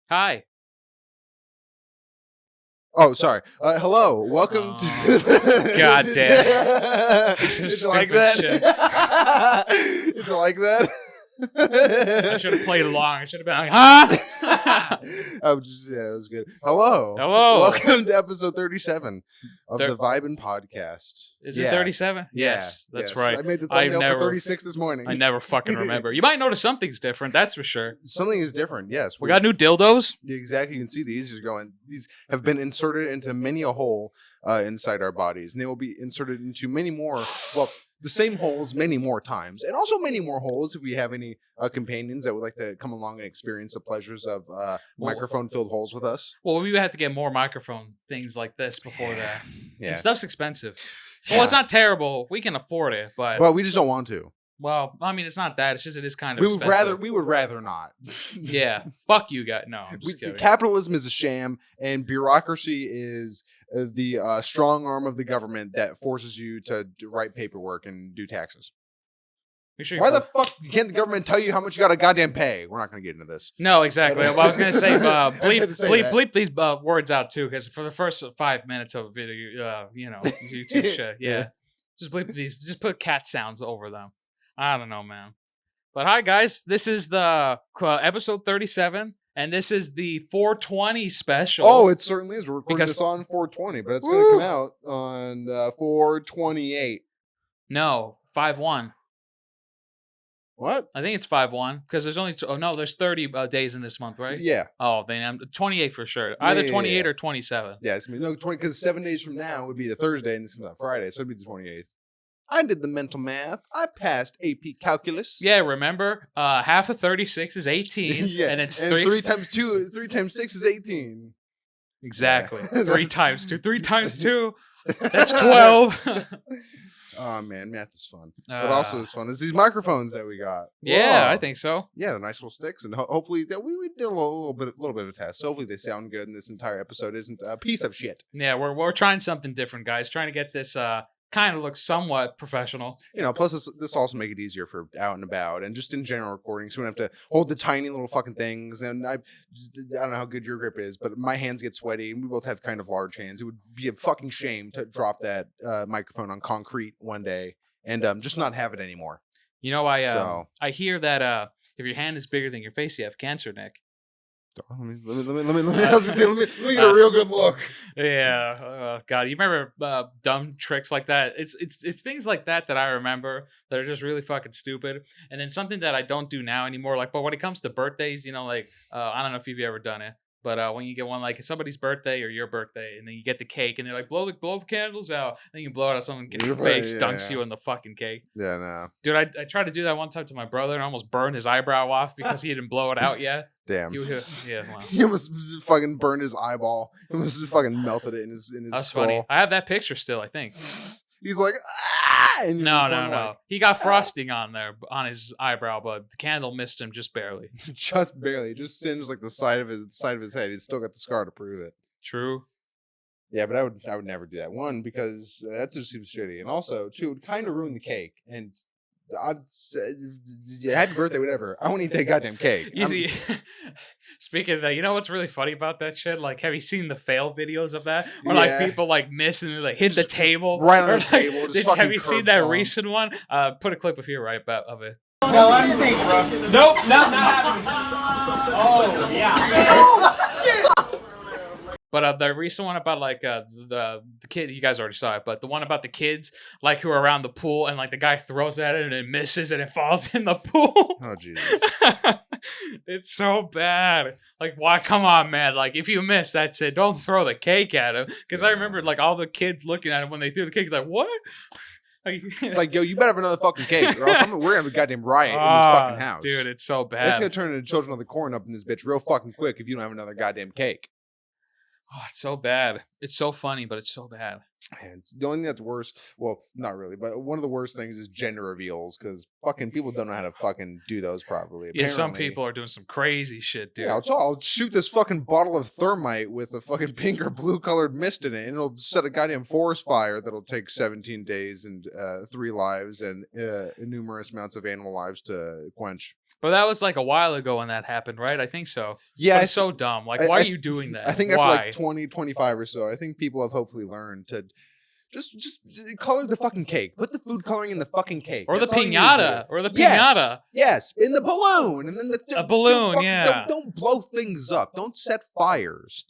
Hi. Oh, sorry. Hello. Welcome to. God damn. Did you Stupid like that? Did you like that? I should have played along. I should have been like, huh? Yeah, it was good. Hello. Hello. Welcome to episode 37 of Thir- the Vibin podcast. Is it 37? Yeah, Yes, that's yes. right. I made the I thumbnail never- for 36 this morning. I never fucking remember. You might notice something's different, that's for sure. Something is different, yes. We got new dildos. Exactly. You can see these are going. These have been inserted into many a hole inside our bodies, and they will be inserted into many more. Well, the same holes many more times, and also many more holes if we have any companions that would like to come along and experience the pleasures of microphone-filled holes with us. Well, we would have to get more microphone things like this before that. Yeah. And stuff's expensive. Yeah. Well, it's not terrible. We can afford it, but Well, we just don't want to. well, I mean, it's not that. It's just it is kind of expensive. We would rather not. Yeah. Fuck you guys. No, I'm just kidding. Capitalism is a sham, and bureaucracy is the strong arm of the government that forces you to write paperwork and do taxes. Why the fuck can't the government tell you how much you got to goddamn pay? We're not going to get into this. No, exactly. Well, I was going to say, bleep these words out too, because for the first 5 minutes of a video, YouTube shit, yeah. Just bleep these, just put cat sounds over them. I don't know, man. But hi, guys. This is the episode 37, and this is the 420 special. Oh, it certainly is. We're recording Because- this on 420, but it's going to come out on 428. No, 5-1. What? I think it's 5-1, because there's only, there's 30 days in this month, right? Yeah. Oh, then 28 for sure. Either Yeah. 28 or 27. Yeah, it's going to be 20, because 7 days from now would be the Thursday, and this is on Friday, so it'd be the 28th. I did the mental math. I passed AP calculus. Yeah, remember, half of 36 is 18, Yeah, and it's and 3 times 6 is 18. Exactly. Yeah. 3 times 2. 3 times 2. That's 12. Oh man, math is fun. But also as fun is these microphones that we got. Yeah, Whoa. I think so. Yeah, the nice little sticks, and hopefully that we did a little bit of a test. So hopefully they sound good, and this entire episode isn't a piece of shit. Yeah, we're trying something different, guys. Trying to get this kind of look somewhat professional. Plus this also make it easier for out and about, and just in general recording, so we don't have to hold the tiny little fucking things. And I don't know how good your grip is, but my hands get sweaty, and we both have kind of large hands. It would be a fucking shame to drop that microphone on concrete one day and just not have it anymore. You know, I hear that if your hand is bigger than your face, you have cancer, Nick. Let me get a real good look. Yeah, God, you remember dumb tricks like that? It's things like that I remember that are just really fucking stupid. And then something that I don't do now anymore. But when it comes to birthdays, I don't know if you've ever done it, but when you get one like it's somebody's birthday or your birthday, and then you get the cake, and they're like blow the candles out, and then you blow it out, someone gets your face, dunks you in the fucking cake. Yeah, no, dude, I tried to do that one time to my brother and I almost burned his eyebrow off because he didn't blow it out yet. Damn. Wow. He almost fucking burned his eyeball. He almost fucking melted it in his That's skull. funny. I have that picture still, I think. He's like, ah! And No. He got frosting on on his eyebrow, but the candle missed him just barely. Just barely. It just singed like the side of his head. He's still got the scar to prove it. True. Yeah, but I would never do that. One, because that's just super shitty, and also two, it would kind of ruin the cake. And happy birthday, whatever. I won't eat that goddamn cake. Easy. Speaking of that, you know what's really funny about that shit? Like, have you seen the fail videos of that? Where like people like miss and like hit the table right on the table. Have you seen that recent one? Put a clip of here right of it. No, let me think, bro. Nope, not happening. Oh yeah. Oh shit. But the recent one about like the kid, you guys already saw it, but the one about the kids like who are around the pool and like the guy throws at it and it misses and it falls in the pool. Oh Jesus. It's so bad. Like, why? Come on, man. Like, if you miss, that's it. Don't throw the cake at him. Because I remember like all the kids looking at him when they threw the cake. Like, what? It's like, yo, you better have another fucking cake, or else we're gonna have a goddamn riot in this fucking house. Dude, it's so bad. It's gonna turn into children of the corn up in this bitch real fucking quick if you don't have another goddamn cake. Oh, it's so bad. It's so funny, but it's so bad. And the only thing that's worse, well, not really, but one of the worst things is gender reveals, because fucking people don't know how to fucking do those properly. Yeah, some people are doing some crazy shit, dude. Yeah, I'll shoot this fucking bottle of thermite with a fucking pink or blue colored mist in it, and it'll set a goddamn forest fire that'll take 17 days and 3 lives and numerous amounts of animal lives to quench. But that was like a while ago when that happened, right? I think so. Yeah, But it's so dumb. Like, why are you doing that? I think after Why? like 20, 25 or so, I think people have hopefully learned to just color the fucking cake. Put the food coloring in the fucking cake. Or the That's all you need to do. pinata. Or the Yes, pinata. yes, in the balloon, and then A balloon, yeah. Don't blow things up. Don't set fires.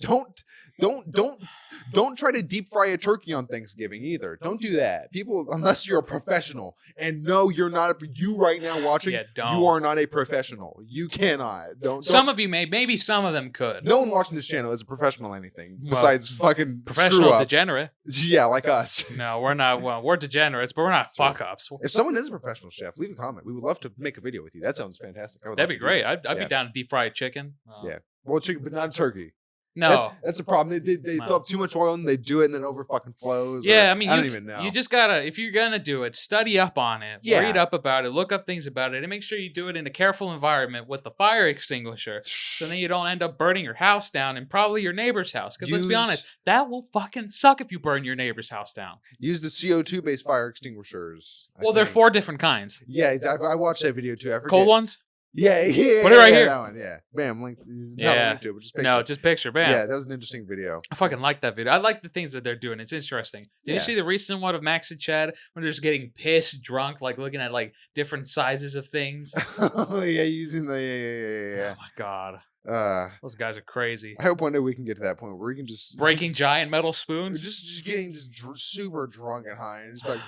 Don't try to deep fry a turkey on Thanksgiving either. Don't do that. People, unless you're a professional, and no, you're not. You right now watching, Yeah, don't. you are not a professional. You cannot. Don't. Some of you maybe some of them could. No one watching this channel is a professional anything Well, besides fucking Professional screw up. degenerate. Yeah, like us. No, we're not. Well, we're degenerate, but we're not fuck ups. If someone is a professional chef, leave a comment. We would love to make a video with you. That sounds fantastic. I would That'd love be to do great. that. I'd Yeah. be down to deep fry chicken. Yeah. Well, chicken, but not turkey. No. That's the problem. They No. fill up too much oil and they do it and then over fucking flows. Yeah, or- I mean, I don't even know. you just gotta, if you're gonna do it, study up on it, Yeah. read up about it, look up things about it, and make sure you do it in a careful environment with a fire extinguisher, so then you don't end up burning your house down and probably your neighbor's house. Because let's be Use- honest, that will fucking suck if you burn your neighbor's house down. Use the CO2 based fire extinguishers. I Well, there are think. 4 different kinds. Yeah, I watched that video too. I forget. Cold ones? Yeah. Put it right here. That one. Yeah. Bam. Link. Yeah. Not link to it, but just picture. No, just picture. Bam. Yeah, that was an interesting video. I fucking like that video. I like the things that they're doing. It's interesting. Did Yeah. you see the recent one of Max and Chad when they're just getting pissed drunk, like looking at like different sizes of things? Oh yeah, using the Oh my god, yeah. those guys are crazy. I hope one day we can get to that point where we can just Breaking giant metal We're spoons. just getting super drunk and high, and just like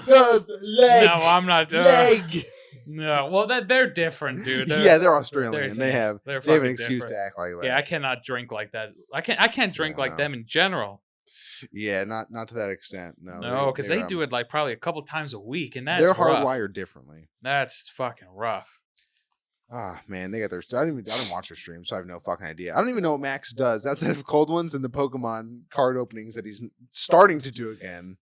leg, No, I'm not doing. leg. No, well, they're different, dude. They're Australian. they're- and they have they're they have an fucking excuse different. to act like that. Yeah, I cannot drink like that. I can't drink like No. them in general. Yeah, not to that extent. No, No, because they do it like probably a couple times a week, and that's They're rough. hardwired differently. That's fucking rough. Ah, man, they got their. I didn't watch their stream, so I have no fucking idea. I don't even know what Max does outside of cold ones and the Pokemon card openings that he's starting to do again.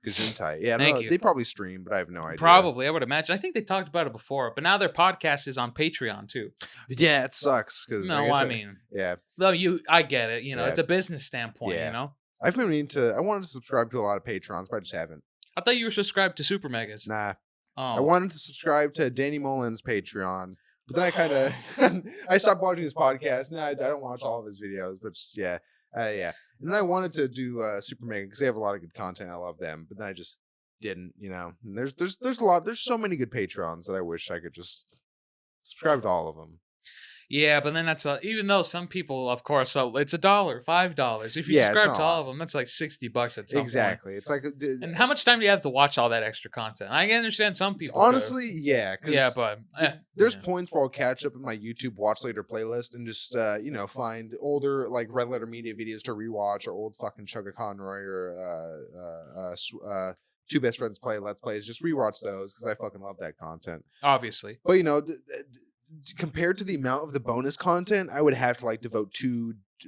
Gesundheit. Yeah, I don't Thank know. you. They probably stream, but I have no idea. Probably, I would imagine. I think they talked about it before, but now their podcast is on Patreon too. Yeah, it sucks because No, I mean, yeah, though I get it. You know, Yeah. it's a business standpoint. Yeah. You know, I've been meaning to. I wanted to subscribe to a lot of Patrons, but I just haven't. I thought you were subscribed to Super Megas. Nah, Oh, I wanted to subscribe to Danny Mulin's Patreon, but then I kind of I stopped watching his podcast. Now I don't watch all of his videos, but just, yeah. And then I wanted to do Super Mega because they have a lot of good content. I love them, but then I just didn't. You know, and there's a lot. There's so many good Patrons that I wish I could just subscribe to all of them. yeah, but then that's even though some people, of course, so it's $1, $5. If you Yeah, it's subscribe not to a all lot. of them, that's like $60 at some point. Exactly. It's like And how much time do you have to watch all that extra content? I can understand some people. could. honestly, yeah. 'Cause yeah, but there's yeah. points where I'll catch up in my YouTube watch later playlist and just find older like Red Letter Media videos to rewatch, or old fucking Chugga Conroy or Two Best Friends Play Let's Plays. Just rewatch those because I fucking love that content. obviously. But compared to the amount of the bonus content, I would have to like devote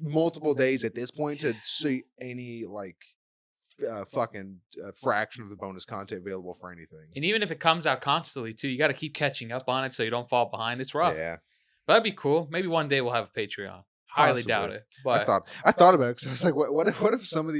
multiple days at this point to see any like fraction of the bonus content available for anything. And even if it comes out constantly too, you got to keep catching up on it so you don't fall behind. It's rough. Yeah. But that'd be cool. Maybe one day we'll have a Patreon. Highly doubt Possibly. it. But I thought about it because I was like, what if some of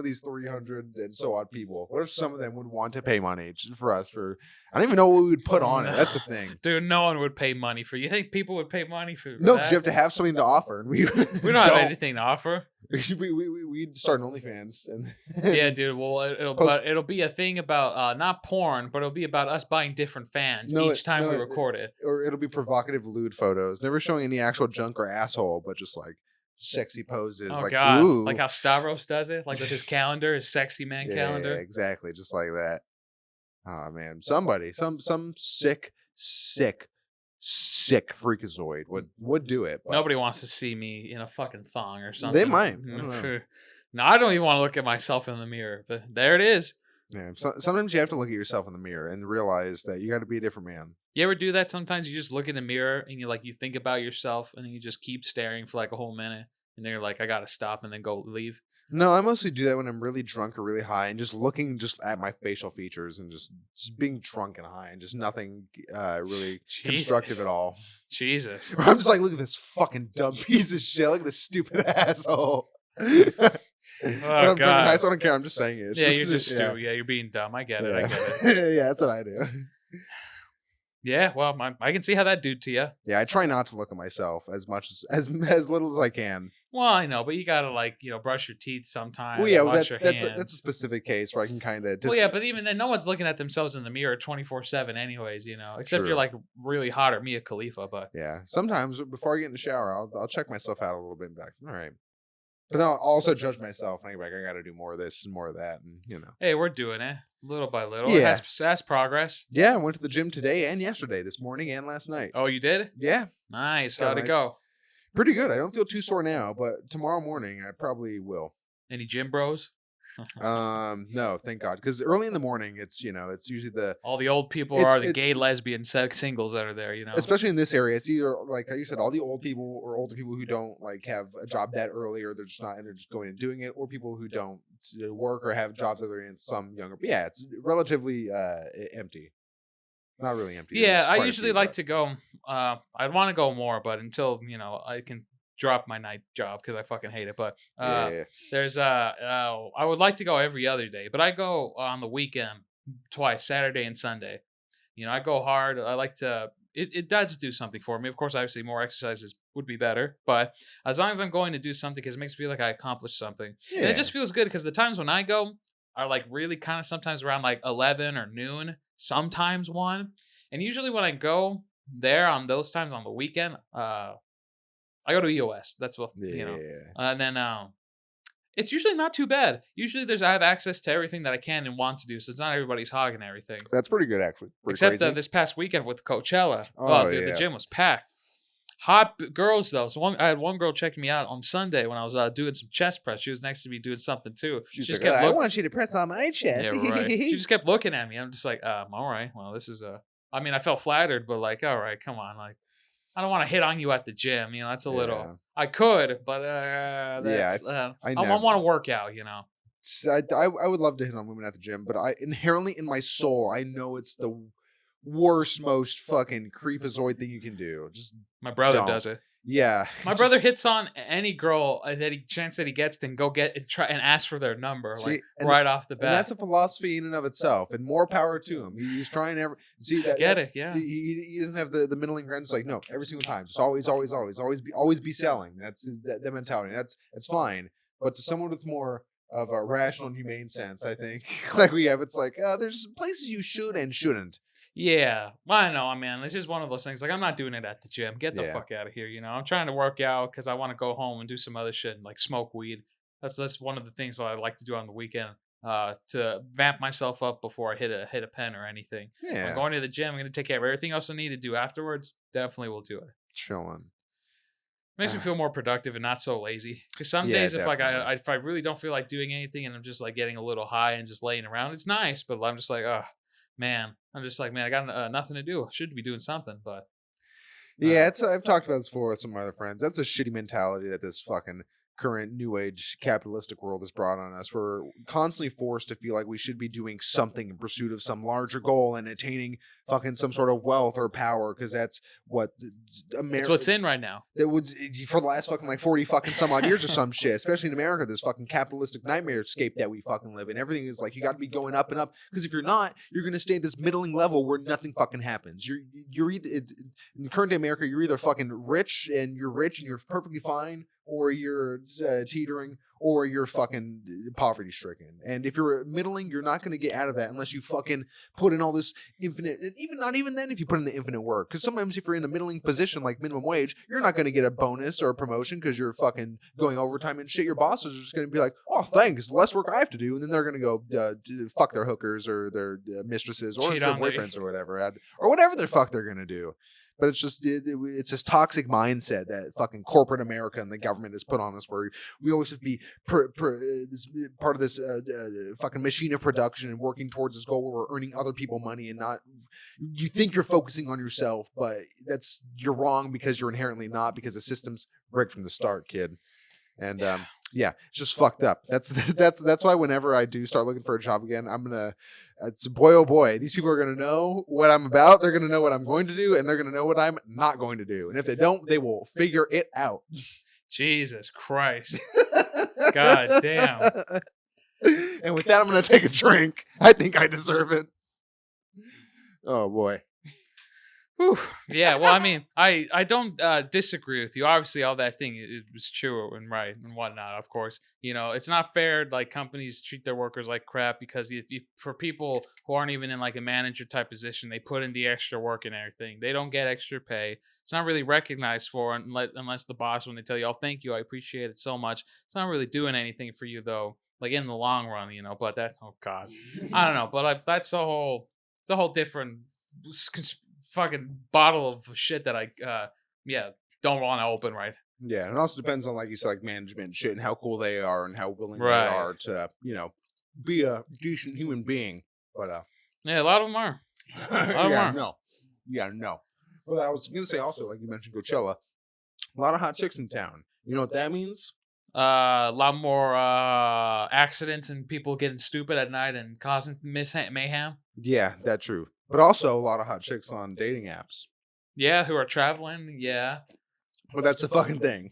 these 300 and so odd people, what if some of them would want to pay money for us for? I don't even know what we would put on it. That's the thing. dude, no one would pay money for you. Think people would pay money for No, that? because you have to have something to offer, and we We don't have anything to offer. We'd start an OnlyFans, and Yeah, dude. Well, it'll be a thing about not porn, but it'll be about us buying different fans each time we record it. or it'll be provocative lewd photos, never showing any actual junk or asshole, but just like sexy poses. Oh like, god, ooh. like how Stavros does it, like with his calendar, his sexy man Yeah, calendar. exactly, just like that. Oh man, somebody, some sick freakazoid would do it. But Nobody wants to see me in a fucking thong or something. They might. I don't know. No, I don't even want to look at myself in the mirror. But there it is. Yeah, sometimes you have to look at yourself in the mirror and realize that you got to be a different man. You ever do that? Sometimes you just look in the mirror and you think about yourself, and then you just keep staring for like a whole minute, and then you're like, I gotta stop, and then go leave. No, I mostly do that when I'm really drunk or really high, and just looking just at my facial features and just being drunk and high, and just nothing really constructive at all. Jesus. I'm just like, look at this fucking dumb piece of shit. Look at this stupid asshole. Oh, But I'm drunk and God. high, so I don't care. I'm just saying it. It's Yeah, you're just yeah. stupid. Yeah, you're being dumb. I get it. I Yeah. get it. Yeah, that's what I do. Yeah, well, I can see how that do to you. Yeah, I try not to look at myself as much as little as I can. Well, I know, but you gotta brush your teeth Well, sometimes, yeah, well, wash your that's a hands. specific case where I can kind of Well, just yeah, but even then, no one's looking at themselves in the mirror 24/7, anyways. Except you're true. like really hot or Mia Khalifa, but Yeah, sometimes before I get in the shower, I'll check myself out a little bit and be like, all right. But then I'll also judge myself. And I'm like, I got to do more of this and more of that, and hey, we're doing it little by little. It Yeah, has progress. yeah. I went to the gym today and yesterday, this morning and last night. Oh, you did? Yeah, Nice. got a How'd it nice, go? pretty good. I don't feel too sore now, but tomorrow morning I probably will. Any gym bros? No, thank God, because early in the morning, it's usually All the old people it's are the it's gay, lesbian, sex singles that are there. especially in this area, it's either like you said, all the old people or older people who don't like have a job that early, or they're just not, and they're just going and doing it, or people who don't work or have jobs other than some younger. But yeah, it's relatively empty. Not really empty. Yeah, There's I quite a usually few, like but to go. I'd want to go more, but until I can drop my night job because I fucking hate it. But yeah, there's I would like to go every other day, but I go on the weekend twice, Saturday and Sunday. I go hard. I like to. It does do something for me. Of course, obviously, more exercises would be better, but as long as I'm going to do something, because it makes me feel like I accomplished something, and it yeah. just feels good because the times when I go are like really kind of sometimes around like 11 or noon, sometimes 1, and usually when I go there on those times on the weekend, I go to EOS. That's what Yeah, and then it's usually not too bad. Usually, I have access to everything that I can and want to do, so it's not everybody's hogging everything. that's pretty good actually. Pretty Except crazy. this past weekend with Coachella. Oh, Oh dude, the yeah, gym was packed. Girls though. So I had one girl checking me out on Sunday when I was doing some chest press. She was next to me doing something too. she's She just like, kept I looking. want you to press on my chest. Yeah, right. She just kept looking at me. I'm just like, all right. Well, this is a. I mean, I felt flattered, but like, all right, come on, like, I don't want to hit on you at the gym. That's a Yeah, little. I could, but yeah. that's. I I never. want to work out. I would love to hit on women at the gym, but I inherently in my soul I know it's the worst, most fucking creepazoid thing you can do. Just My brother don't. does it. Yeah, My brother hits on any girl that he chance that he gets, then go get and try and ask for their number, like see, and right off the and bat. that's a philosophy in and of itself, and more power to him. He's trying every see I that get that it, yeah. see he doesn't have the middling ground. It's like no, every single time, just always be selling. That's that mentality. That's fine, but to someone with more of a rational and humane sense, I think, like we have, it's like there's places you should and shouldn't. Yeah, well, I know, man. It's just one of those things. Like, I'm not doing it at the gym. Get the Yeah, fuck out of here. I'm trying to work out because I want to go home and do some other shit and like smoke weed. That's one of the things that I like to do on the weekend. To vamp myself up before I hit a pen or anything. When I'm yeah, going to the gym, I'm gonna take care of everything else I need to do afterwards. Definitely will do it. chilling. Makes me feel more productive and not so lazy. Because some Yeah, days, if like definitely. if I really don't feel like doing anything and I'm just like getting a little high and just laying around, it's nice. But I'm just like, oh man, I'm just like, man, I got nothing to do. I should be doing something, but Yeah, it's I've talked about this before with some of my other friends. That's a shitty mentality that this fucking current new age capitalistic world has brought on us. We're constantly forced to feel like we should be doing something in pursuit of some larger goal and attaining fucking some sort of wealth or power because that's what it's America what's in right now. that would for the last fucking like 40 fucking some odd years or some shit, especially in America, this fucking capitalistic nightmare escape that we fucking live in. Everything is like you got to be going up and up because if you're not, you're gonna stay at this middling level where nothing fucking happens. You're either in current day America, you're either fucking rich and you're perfectly fine, or you're teetering, or you're fucking poverty stricken. And if you're middling, you're not gonna get out of that unless you fucking put in all this infinite, even not even then if you put in the infinite work. Because sometimes if you're in a middling position like minimum wage, you're not going to get a bonus or a promotion because you're fucking going overtime and shit. Your bosses are just going to be like, oh, thanks, less work I have to do. And then they're going to go fuck their hookers or their mistresses or Cheat their on their boyfriends or whatever, or whatever the fuck they're going to do. But it's just it's this toxic mindset that fucking corporate America and the government has put on us, where we always have to be this part of this fucking machine of production and working towards this goal where we're earning other people money and not. You think you're focusing on yourself, but you're wrong because you're inherently not, because the system's rigged from the start, kid. And yeah, it's just fucked up. That's why whenever I do start looking for a job again, I'm gonna. It's boy oh boy, these people are gonna know what I'm about. They're gonna know what I'm going to do, and they're gonna know what I'm not going to do. And if they don't, they will figure it out. Jesus Christ. God damn. And with that, I'm gonna take a drink. I think I deserve it. Oh boy. Whew. Yeah, well, I mean, I don't disagree with you. Obviously, all that thing it was true and right and whatnot. Of course, it's not fair. Like companies treat their workers like crap because for people who aren't even in like a manager type position, they put in the extra work and everything. They don't get extra pay. It's not really recognized for unless the boss, when they tell you, "Oh, thank you, I appreciate it so much." It's not really doing anything for you though. Like in the long run. But that's oh god, I don't know. But like that's the whole different fucking bottle of shit that I yeah don't want to open right. Yeah, and it also depends on, like you said, like management and shit, and how cool they are, and how willing they Right. are to, be a decent human being. But Yeah, a lot of them are. A lot of them yeah, are. no, yeah, no. Well, I was gonna say also, like you mentioned, Coachella, a lot of hot chicks in town. You know what that means? A lot more accidents and people getting stupid at night and causing mayhem. Yeah, that's true. But also a lot of hot chicks on dating apps. Yeah, who are traveling. Yeah. But that's the fucking thing,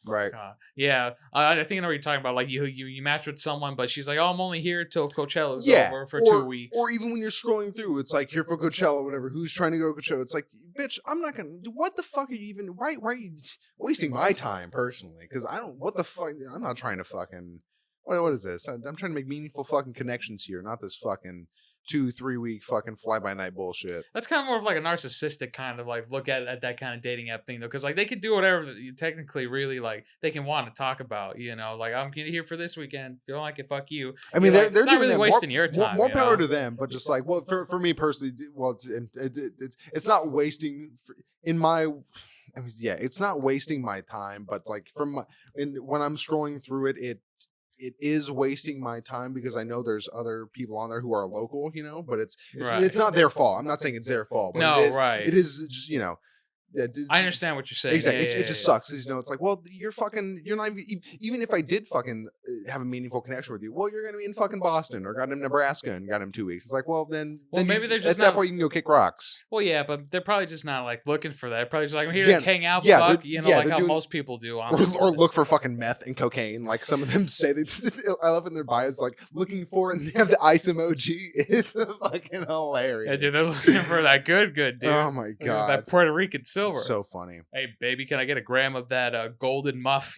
right? God. Yeah, I think I know what you're talking about. Like you match with someone, but she's like, "Oh, I'm only here till Coachella's Yeah, over for or 2 weeks." or even when you're scrolling through, it's like here for Coachella, whatever. Who's trying to go to Coachella? It's like, bitch, I'm not gonna. What the fuck are you even? Why are you wasting my time personally? Because I don't. What the fuck? I'm not trying to fucking. What is this? I'm trying to make meaningful fucking connections here, not this fucking 2-3 week fucking fly by night bullshit. That's kind of more of like a narcissistic kind of like look at that kind of dating app thing though, because like they could do whatever you technically really like they can want to talk about. Like I'm here for this weekend. If you don't like it, fuck you. I mean, Like, they're not doing really that. wasting your time. More power to them, but just like, well, for me personally, well, it's not wasting in my. I mean, yeah, it's not wasting my time, but like when I'm scrolling through it is wasting my time because I know there's other people on there who are local, but it's Right. not their fault. I'm not saying it's their fault, but No, right. it is just I understand what you're saying. exactly. Yeah, It just sucks. It's like, well, you're not even if I did fucking have a meaningful connection with you, well, you're gonna be in fucking Boston or got him Nebraska and got him 2 weeks. It's like, well, then maybe they're just at that not. point you can go kick rocks. Well, yeah, but they're probably just not like looking for that. They're probably just like, I'm here Yeah, to hang out, yeah, fuck, like they're how doing- most people do. Or look for fucking meth and cocaine, like some of them say. I love in their bios, like looking for, and they have the ice emoji. It's fucking hilarious. Yeah, dude, they're looking for that good, dude. Oh my god, that Puerto Rican silver. It's so funny. Hey, baby, can I get a gram of that golden muff?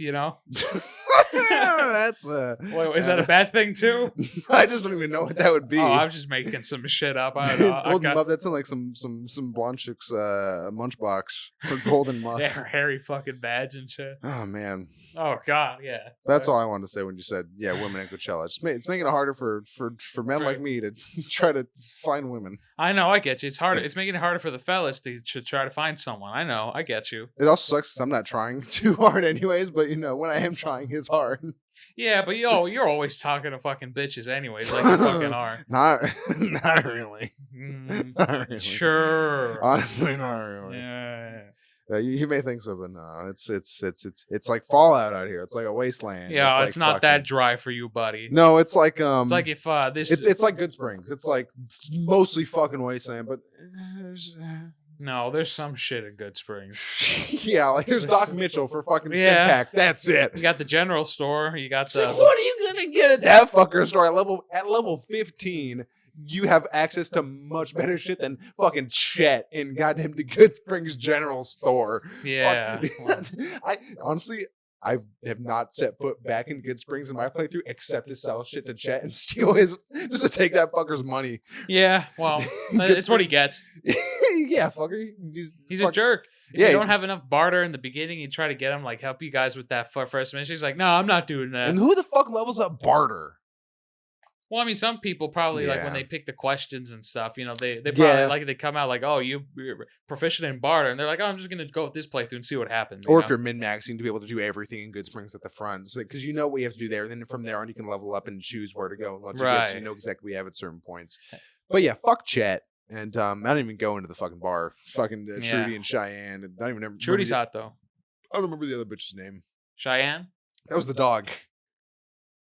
That's Wait, is that a bad thing too? I just don't even know what that would be. Oh, I was just making some shit up. I don't know. Golden muff. That's in like some blonde chick's munchbox for golden muff. Yeah, her hairy fucking badge and shit. Oh man. Oh god, yeah. That's all I wanted to say when you said women at Coachella. It's making it harder for men like me to try to find women. I know, I get you. It's harder. It's making it harder for the fellas to try to find someone. I know, I get you. It also sucks because I'm not trying too hard anyways. But when I am trying, it's hard. Yeah, but you're always talking to fucking bitches anyways, like you fucking are. Not really. Not really. Sure. Honestly, not really. Yeah. You may think so, but no. It's like Fallout out here. It's like a wasteland. Yeah, like it's not fucking, that dry for you, buddy. No, it's like It's like if this. It's like Good Springs. It's like mostly fucking wasteland, but No, there's some shit in Good Springs. yeah, like there's Doc Mitchell for fucking stim Yeah. pack. That's it. You got the general store. You got the. What are you gonna get at that fucker store? At level 15, you have access to much better shit than fucking Chet in goddamn the Good Springs General Store. Yeah. I honestly, I have not set foot back in Good Springs in my playthrough except to sell shit to Chet and steal his, just to take that fucker's money. Yeah, well, Good it's what he Springs. gets. Yeah, fucker. He's a jerk. If Yeah, you don't have enough barter in the beginning, you try to get him like help you guys with that first mission. He's like, no, I'm not doing that. And who the fuck levels up barter? Well, I mean, some people probably like when Yeah. they pick the questions and stuff, they probably Yeah. like they come out like, oh, you're proficient in barter, and they're like, oh, I'm just gonna go with this playthrough and see what happens. Or if you're min-maxing to be able to do everything in Good Springs at the front. Because you know what you have to do there. And then from there on, you can level up and choose where to go and what to get. So you Right. know exactly what you have at certain points. But yeah, fuck Chet. And I don't even go into the fucking bar. Fucking Yeah. Trudy and Cheyenne. And I don't even remember. Trudy's hot though. I don't remember the other bitch's name. Cheyenne. That was the dog.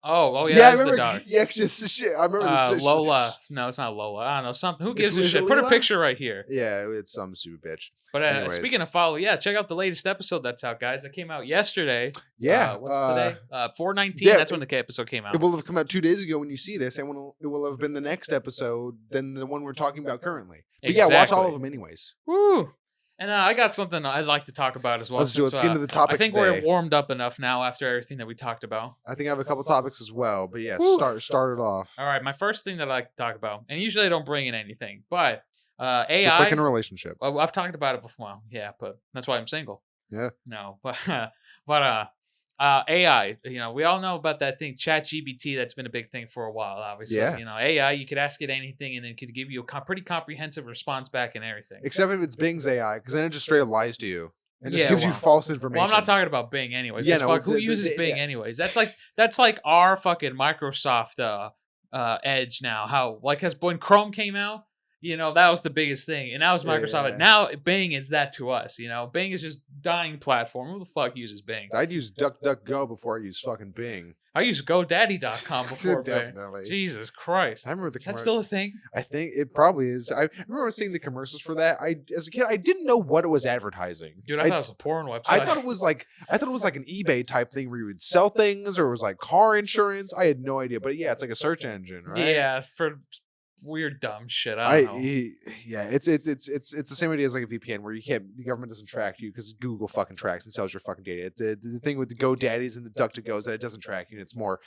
Oh, yeah, Yeah, I that is the remember. dog. Yeah, just shit. I remember the Lola. No, it's not Lola. I don't know. Something. Who gives a is shit? it Put a Leela? picture right here. Yeah, it's some stupid bitch. But Anyways, speaking of follow, yeah, check out the latest episode that's out, guys. That came out yesterday. yeah, What's today? 4/19. yeah, That's when the episode came it out. will have come out 2 days ago when you see this, and it will have been the next episode than the one we're talking about currently. But yeah, watch all of them anyways. Woo! And I got something I'd like to talk about as well. Let's do it. Let's get into the topics I think today. we're warmed up enough now after everything that we talked about. I think I have a couple topics as well, but yeah, Woo. start it off. All right, my first thing that I like to talk about, and usually I don't bring in anything, but AI. Just like in a relationship. Well, I've talked about it before. Well, yeah, but that's why I'm single. Yeah. No, but AI. You know, we all know about that thing, ChatGPT. That's been a big thing for a while. Obviously, Yeah. You know, AI. You could ask it anything, and it could give you a pretty comprehensive response back and everything. Except if it's Bing's AI, because then it just straight up lies to you and just Yeah, gives you well- false information. Well, I'm not talking about Bing, anyways. Yeah, Yeah, no, who uses Bing, yeah. anyways? That's like our fucking Microsoft Edge now. How like when Chrome came out, you know, that was the biggest thing, and that was Microsoft. Yeah. Now Bing is that to us. You know, Bing is just dying platform. Who the fuck uses Bing? I'd use DuckDuckGo before I use fucking Bing. I use GoDaddy.com before Bing. Definitely. Jesus Christ. I remember the Is that commercial. still a thing? I think it probably is. I remember seeing the commercials for that. As a kid, I didn't know what it was advertising. Dude, I thought it was a porn website. I thought it was like an eBay type thing where you would sell things, or it was like car insurance. I had no idea, but yeah, it's like a search engine, right? Yeah, for weird dumb shit. I don't know. Yeah, it's the same idea as like a VPN where the government doesn't track you because Google fucking tracks and sells your fucking data. It's the thing with the GoDaddies and the DuckDuckGos that it doesn't track you. And it's more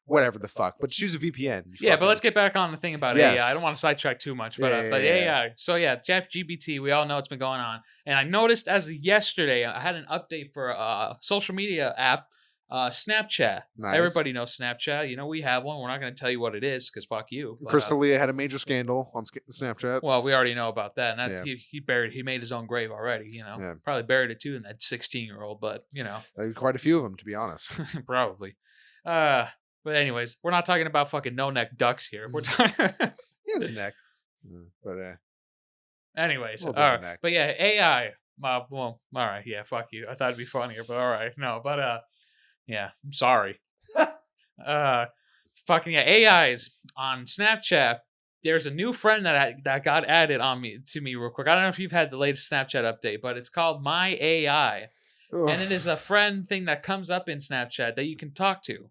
whatever the fuck. But choose a VPN. Yeah, but let's get back on the thing about Yes. AI. I don't want to sidetrack too much, but Yeah. AI. So yeah, ChatGPT. We all know it's been going on, and I noticed as of yesterday, I had an update for a social media app, Snapchat. Nice. Everybody knows Snapchat. You know, we have one. We're not going to tell you what it is because fuck you. But, Crystal Leah had a major scandal on Snapchat. well, we already know about that, and that's Yeah. he made his own grave already. You know, Yeah. probably buried it too in that 16-year-old, but you know, Quite a few of them, to be honest. probably. But anyways, we're not talking about fucking no-neck ducks here. We're talking. He has a neck. But Anyways, all Little bit of right. a neck. But yeah, AI. Well, all right. Yeah, fuck you. I thought it'd be funnier, but all right. No, but yeah, I'm sorry. Fucking yeah, AIs on Snapchat. There's a new friend that got added to me real quick. I don't know if you've had the latest Snapchat update, but it's called My AI, and it is a friend thing that comes up in Snapchat that you can talk to.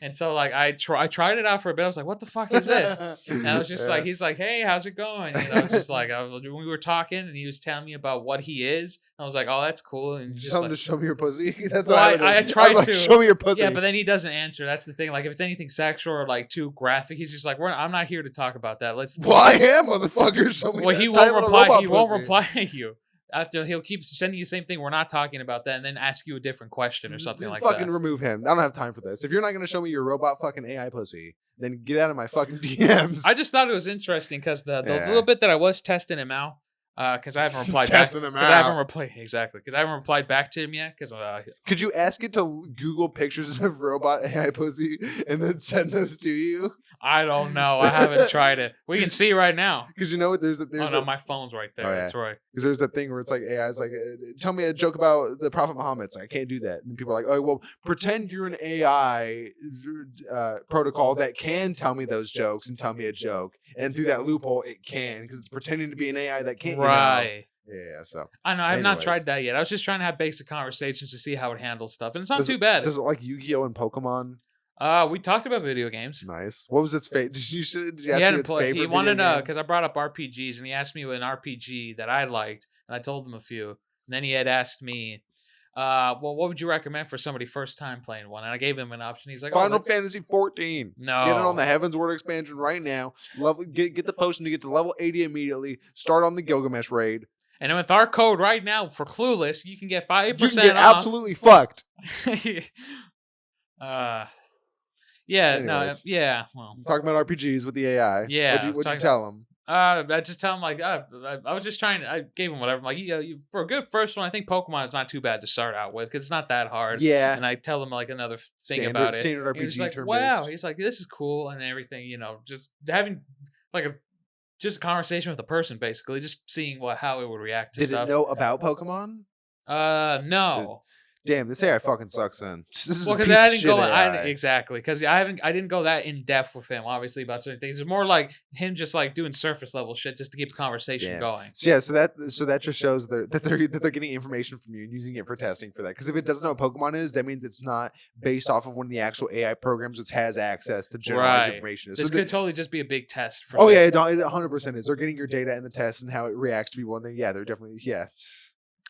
And so like I tried it out for a bit. I was like, what the fuck is this? And I was just like, he's like, hey, how's it going? You know, just like we were talking, and he was telling me about what he is. I was like, oh, that's cool. And Just just tell him like, to show me your pussy. That's Well, what I would do. tried I'm like, to. show me your pussy. yeah, but then he doesn't answer. That's the thing. Like if it's anything sexual or like too graphic, he's just like, I'm not here to talk about that. Let's. Well, I am, motherfucker. Show me Well, that he title won't of reply. robot He won't pussy. reply to you. After he'll keep sending you the same thing. We're not talking about that, and then ask you a different question or something like fucking that. remove him. I don't have time for this. If you're not gonna show me your robot fucking AI pussy, then get out of my fucking DMs. I just thought it was interesting because the Yeah. little bit that I was testing him out, because I haven't replied back. Testing him Because I haven't out. replied exactly. Because I haven't replied back to him yet. Because Could you ask it to Google pictures of robot AI pussy and then send those to you? I don't know. I haven't tried it. We can see right now. Because you know what? There's Oh no, my phone's right there. Oh, yeah. That's right. because there's that thing where it's like AI's like, tell me a joke about the Prophet Muhammad. It's like, I can't do that. And people are like, oh, well, pretend you're an AI protocol that can tell me those jokes and tell me a joke. And through that loophole, it can because it's pretending to be an AI that can't. Right. You know? Yeah. So I know. I've not Anyways. tried that yet. I was just trying to have basic conversations to see how it handles stuff, and it's not Does too bad. does it like Yu-Gi-Oh and Pokemon? We talked about video games. Nice. What was its fate? Did you ask He me hadn't its played. favorite He wanted video game? because I brought up RPGs, and he asked me an RPG that I liked, and I told him a few. And then he had asked me, well, what would you recommend for somebody first time playing one? And I gave him an option. He's like, oh, Final that's- Fantasy 14. no, Get it on the Heaven's Word expansion right now. Get the potion to get to level 80 immediately. Start on the Gilgamesh raid. And with our code right now for Clueless, you can get 5% You can get off. absolutely fucked. Yeah, Anyways. yeah. Well, I'm talking about RPGs with the AI. Yeah, What'd you talking- tell them? I just tell him like I was just trying to. I gave him whatever. I'm like, you for a good first one, I think Pokemon is not too bad to start out with because it's not that hard. Yeah. And I tell him like another thing about it. Standard And he's RPG like, turn wow. based. He's like, this is cool and everything. You know, just having like just a conversation with a person, basically, just seeing how it would react to Did stuff. it know about Pokemon? No. damn, this AI fucking sucks. Then this is Well, a because piece I of didn't shit go, AI. exactly, because I didn't go that in depth with him, obviously, about certain things. It's more like him just like doing surface level shit just to keep the conversation Damn. going. So yeah, so that just shows that they're getting information from you and using it for testing for that. Because if it doesn't know what Pokemon is, that means it's not based off of one of the actual AI programs which has access to generalized Right. information. This So could totally just be a big test for oh shit. yeah, it 100% is. They're getting your data and the test and how it reacts to people, and then yeah, they're definitely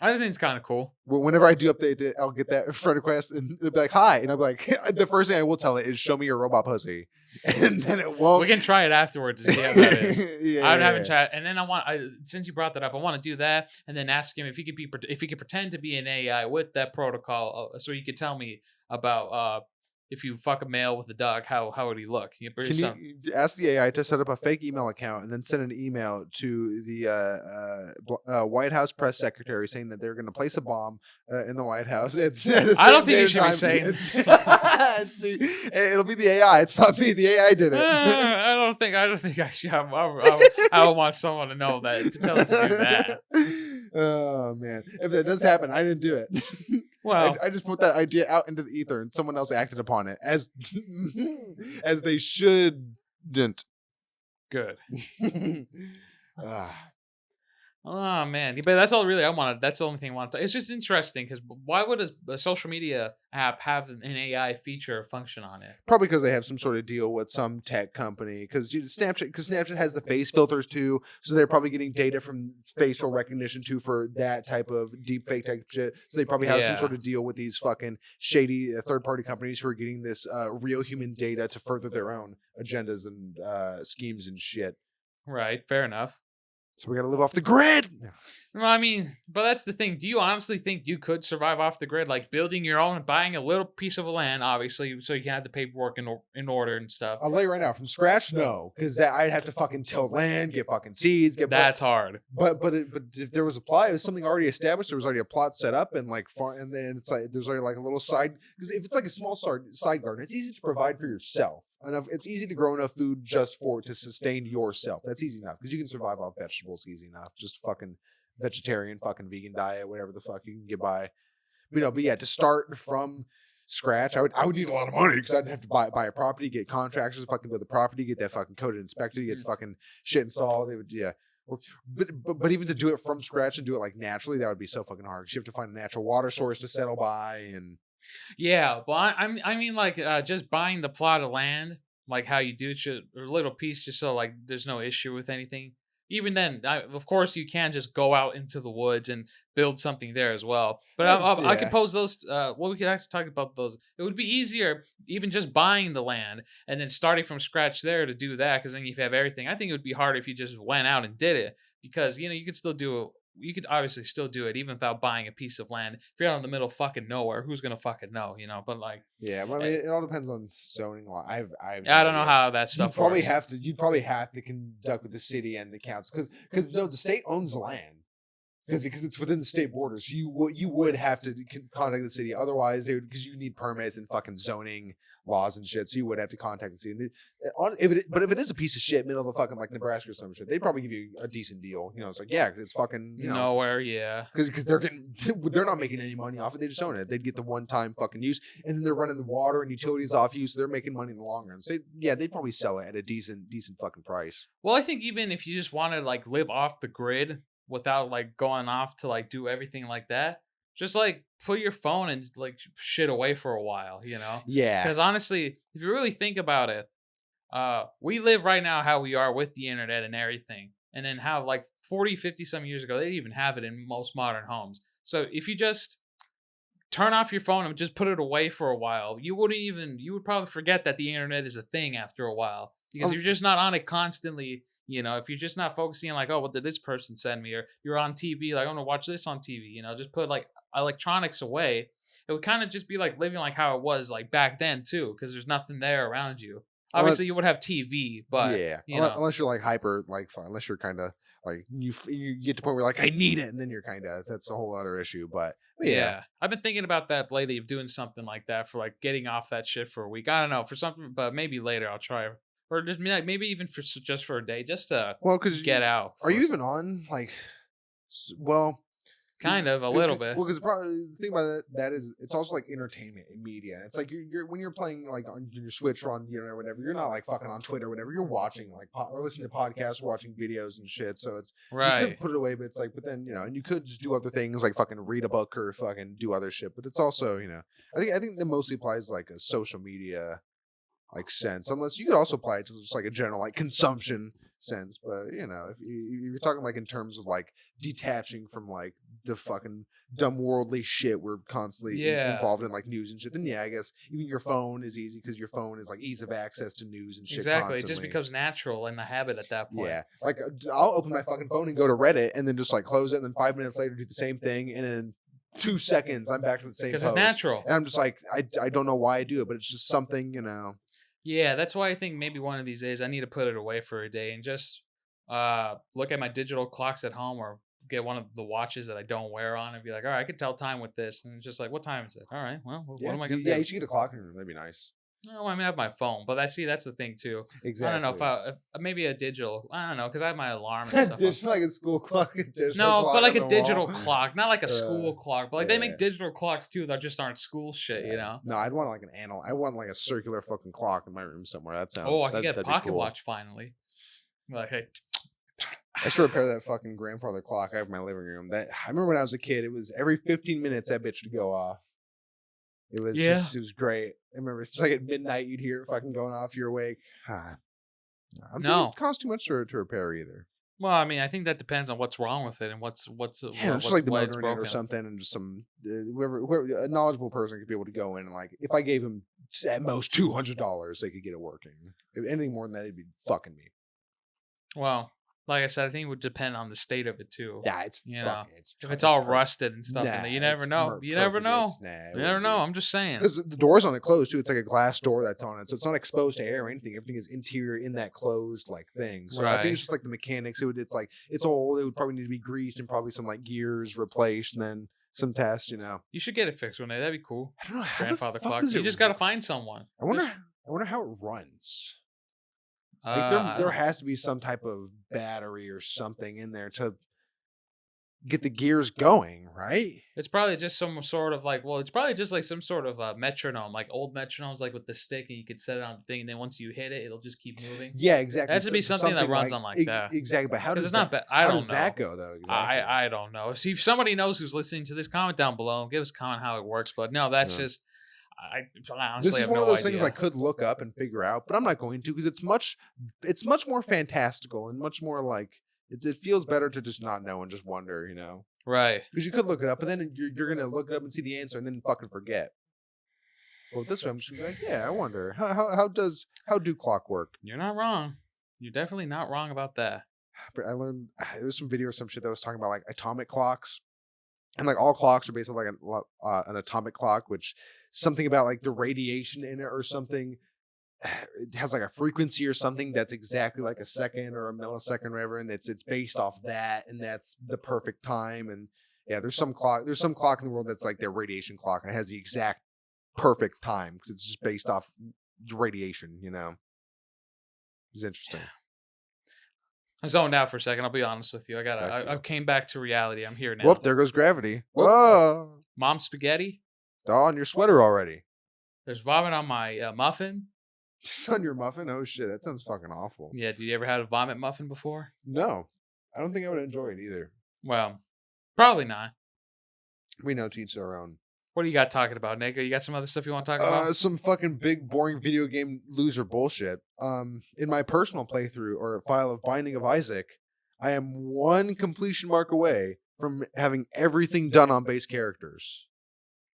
I think it's kind of cool. Whenever I do update it, I'll get that friend request and it'll be like, hi. And I'll be like, the first thing I will tell it is show me your robot pussy. And then it won't. We can try it afterwards to see how that is. Yeah, I haven't tried, and then since you brought that up, I want to do that, and then ask him if he could pretend to be an AI with that protocol, so he could tell me about if you fuck a male with a dog, how would he look? Can you ask the AI to set up a fake email account and then send an email to the White House press secretary saying that they're going to place a bomb in the White House? I don't think you should be saying. It'll be the AI. It's not me. The AI did it. I don't think I should. I would want someone to know that, to tell us to do that. Oh man, if that does happen, I didn't do it. Well, I just put that idea out into the ether, and someone else acted upon it as as they shouldn't. good. Ah. Oh man, but that's all really I wanted. That's the only thing I wanted. It's just interesting because why would a social media app have an AI feature or function on it? Probably because they have some sort of deal with some tech company. Because Snapchat has the face filters too, so they're probably getting data from facial recognition too for that type of deep fake type shit. So they probably have some sort of deal with these fucking shady third party companies who are getting this real human data to further their own agendas and schemes and shit. Right. Fair enough. So we gotta live off the grid. Well, I mean, but that's the thing. Do you honestly think you could survive off the grid, like building your own, buying a little piece of land, obviously, so you can have the paperwork in order and stuff? I'll lay you right now, from scratch, no, because I'd have to fucking till land, get fucking seeds, That's hard. But if there was a plot, it was something already established. There was already a plot set up, and like and then it's like there's already like a little side. Because if it's like a small side garden, it's easy to provide for yourself. It's easy to grow enough food just to sustain yourself. That's easy enough because you can survive off vegetables easy enough. Just fucking vegetarian, fucking vegan diet, whatever the fuck you can get by. But yeah, to start from scratch, I would need a lot of money because I'd have to buy a property, get contractors to fucking build the property, get that fucking coded inspected, get the fucking shit installed. They would but even to do it from scratch and do it like naturally, that would be so fucking hard because you have to find a natural water source to settle by. And yeah, but I mean like just buying the plot of land, like how you do shit, or a little piece, just so like there's no issue with anything. Even then, of course, you can just go out into the woods and build something there as well. But I could pose those. Well, we could actually talk about those. It would be easier even just buying the land and then starting from scratch there to do that, because then you have everything. I think it would be harder if you just went out and did it, because you could still do it. You could obviously still do it even without buying a piece of land. If you're out in the middle of fucking nowhere, who's gonna fucking know, But like, yeah, well, I mean, it all depends on zoning law. I don't know how that stuff. You'd probably have to conduct with the city and the council because no, the state owns the land. Because it's within the state borders, you would have to contact the city. Otherwise, because you need permits and fucking zoning laws and shit. So you would have to contact the city. But if it is a piece of shit, middle of the fucking like Nebraska or some shit, they'd probably give you a decent deal. It's like it's fucking nowhere, yeah. Because they're not making any money off it. They just own it. They'd get the one time fucking use, and then they're running the water and utilities off you, so they're making money in the long run. So yeah, they'd probably sell it at a decent fucking price. Well, I think even if you just want to like live off the grid without like going off to like do everything like that, just like put your phone and like shit away for a while, Yeah. Because honestly, if you really think about it, we live right now how we are with the internet and everything. And then how like 40, 50 some years ago, they didn't even have it in most modern homes. So if you just turn off your phone and just put it away for a while, you would probably forget that the internet is a thing after a while, because you're just not on it constantly. If you're just not focusing on like, oh, what did this person send me? Or you're on TV, like, I want to watch this on TV, just put like electronics away. It would kind of just be like living like how it was like back then too, because there's nothing there around you. Obviously, you would have TV, but yeah, unless you're like hyper, like unless you're kind of like you get to the point where like I need it, and then you're kind of that's a whole other issue. But yeah, I've been thinking about that lately, of doing something like that for like getting off that shit for a week. I don't know, for something, but maybe later I'll try. Or just maybe even just for a day, just to because get out. Are you even on like? Well, Kind of, a little bit. Well, because probably the thing about that is it's also like entertainment and media. It's like you're when you're playing like on your Switch or on or whatever, you're not like fucking on Twitter or whatever. You're watching like or listening to podcasts, or watching videos and shit. So it's you Right. could put it away, but it's like, but then and you could just do other things like fucking read a book or fucking do other shit. But it's also I think that mostly applies like a social media like sense, unless you could also apply it to just like a general like consumption sense. But if you're talking like in terms of like detaching from like the fucking dumb worldly shit we're constantly involved in, like news and shit, then I guess even your phone is easy because your phone is like ease of access to news and shit. Exactly. Constantly. It just becomes natural in the habit at that point. Yeah, like I'll open my fucking phone and go to Reddit and then just like close it, and then 5 minutes later do the same thing, and then 2 seconds I'm back to the same post. Because it's natural. And I'm just like I don't know why I do it, but it's just something. Yeah, that's why I think maybe one of these days I need to put it away for a day and just look at my digital clocks at home, or get one of the watches that I don't wear on and be like, all right, I can tell time with this. And it's just like, what time is it? All right, well, what am I going to do? Yeah, you should get a clock in your room. That'd be nice. No, I mean, I have my phone, but that's the thing too. Exactly. I don't know if maybe a digital. I don't know, because I have my alarm and stuff. Just like a school clock. No, but like a digital clock, not like a school clock. But like they yeah. make digital clocks too that just aren't school shit, No, I'd want like I want like a circular fucking clock in my room somewhere. That sounds. Oh, I can get a that'd be pocket cool. watch finally. Like, hey. I should repair that fucking grandfather clock I have in my living room. That I remember when I was a kid, it was every 15 minutes that bitch would go off. It was just, it was great. I remember it's like at midnight you'd hear it fucking going off. You're awake. It costs too much to repair either. Well, I mean, I think that depends on what's wrong with it and what's just like the motor in it or something, and just some whoever a knowledgeable person could be able to go in and like if I gave him at most $200, they could get it working. If anything more than that, they'd be fucking me. Well, like I said, I think it would depend on the state of it too. Yeah, it's if it's all rusted and stuff, and you never know. You never know. You never know. I'm just saying. Because the door's on it closed too. It's like a glass door that's on it, so it's not exposed to air or anything. Everything is interior in that closed like thing. So I think it's just like the mechanics. It's old. It would probably need to be greased and probably some like gears replaced, and then some tests. You should get it fixed one day. That'd be cool. I don't know. Grandfather clock. You just got to find someone. I wonder how it runs. Like there has to be some type of battery or something in there to get the gears going, right? It's probably just some sort of like, it's probably just like some sort of metronome, like old metronomes, like with the stick, and you could set it on the thing, and then once you hit it, it'll just keep moving. Yeah, exactly. It has to be something that runs on like that. Exactly, but how does that go though? Exactly. I don't know. See, if somebody knows who's listening to this, comment down below and give us a comment how it works. But no, that's just. I honestly this is one of those things I could look up and figure out, but I'm not going to because it's much more fantastical and much more like it feels better to just not know and just wonder, Right? Because you could look it up, but then you're gonna look it up and see the answer and then fucking forget. Well, this way I'm just gonna be like, yeah, I wonder how do clock work? You're not wrong. You're definitely not wrong about that. But I learned there was some video or some shit that was talking about like atomic clocks. And like all clocks are basically like an atomic clock, which something about like the radiation in it or something. It has like a frequency or something that's exactly like a second or a millisecond or whatever, and it's based off that, and that's the perfect time. And yeah, there's some clock in the world that's like their radiation clock, and it has the exact perfect time because it's just based off radiation. It's interesting. I zoned out for a second. I'll be honest with you. I came back to reality. I'm here now. Whoop! There goes gravity. Whoa! Mom spaghetti. It's on your sweater already. There's vomit on my muffin. On your muffin? Oh shit! That sounds fucking awful. Yeah. Do you ever had a vomit muffin before? No, I don't think I would enjoy it either. Well, probably not. We know to each their own. What do you got talking about, Nico? You got some other stuff you want to talk about? Some fucking big, boring video game loser bullshit. In my personal playthrough or file of Binding of Isaac, I am one completion mark away from having everything done on base characters.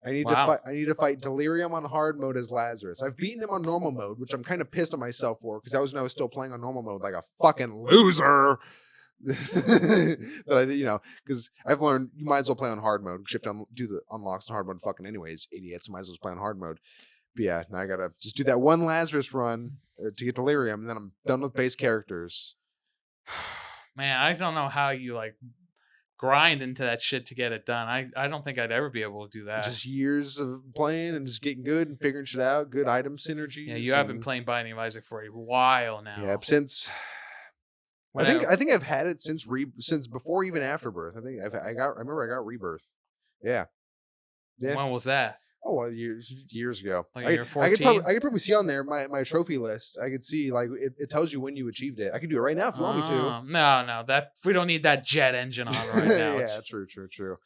I need to fight Delirium on hard mode as Lazarus. I've beaten him on normal mode, which I'm kind of pissed at myself for because that was when I was still playing on normal mode like a fucking loser. That I did, because I've learned you might as well play on hard mode. Shift do the unlocks in hard mode fucking anyways, idiots. Might as well play on hard mode. But yeah, now I gotta just do that one Lazarus run to get Delirium, and then I'm done with base characters. Man, I don't know how you like grind into that shit to get it done. I don't think I'd ever be able to do that. Just years of playing and just getting good and figuring shit out. Good item synergies. Yeah, you have been playing Binding of Isaac for a while now. Yeah, since I think I've had it since before even Afterbirth. I think I remember I got Rebirth. Yeah. Yeah. When was that? Oh, well, years ago. Like I, you're I could 14? probably see on there my trophy list. I could see like it tells you when you achieved it. I could do it right now if you want me to. No, that we don't need that jet engine on right now. Yeah, true.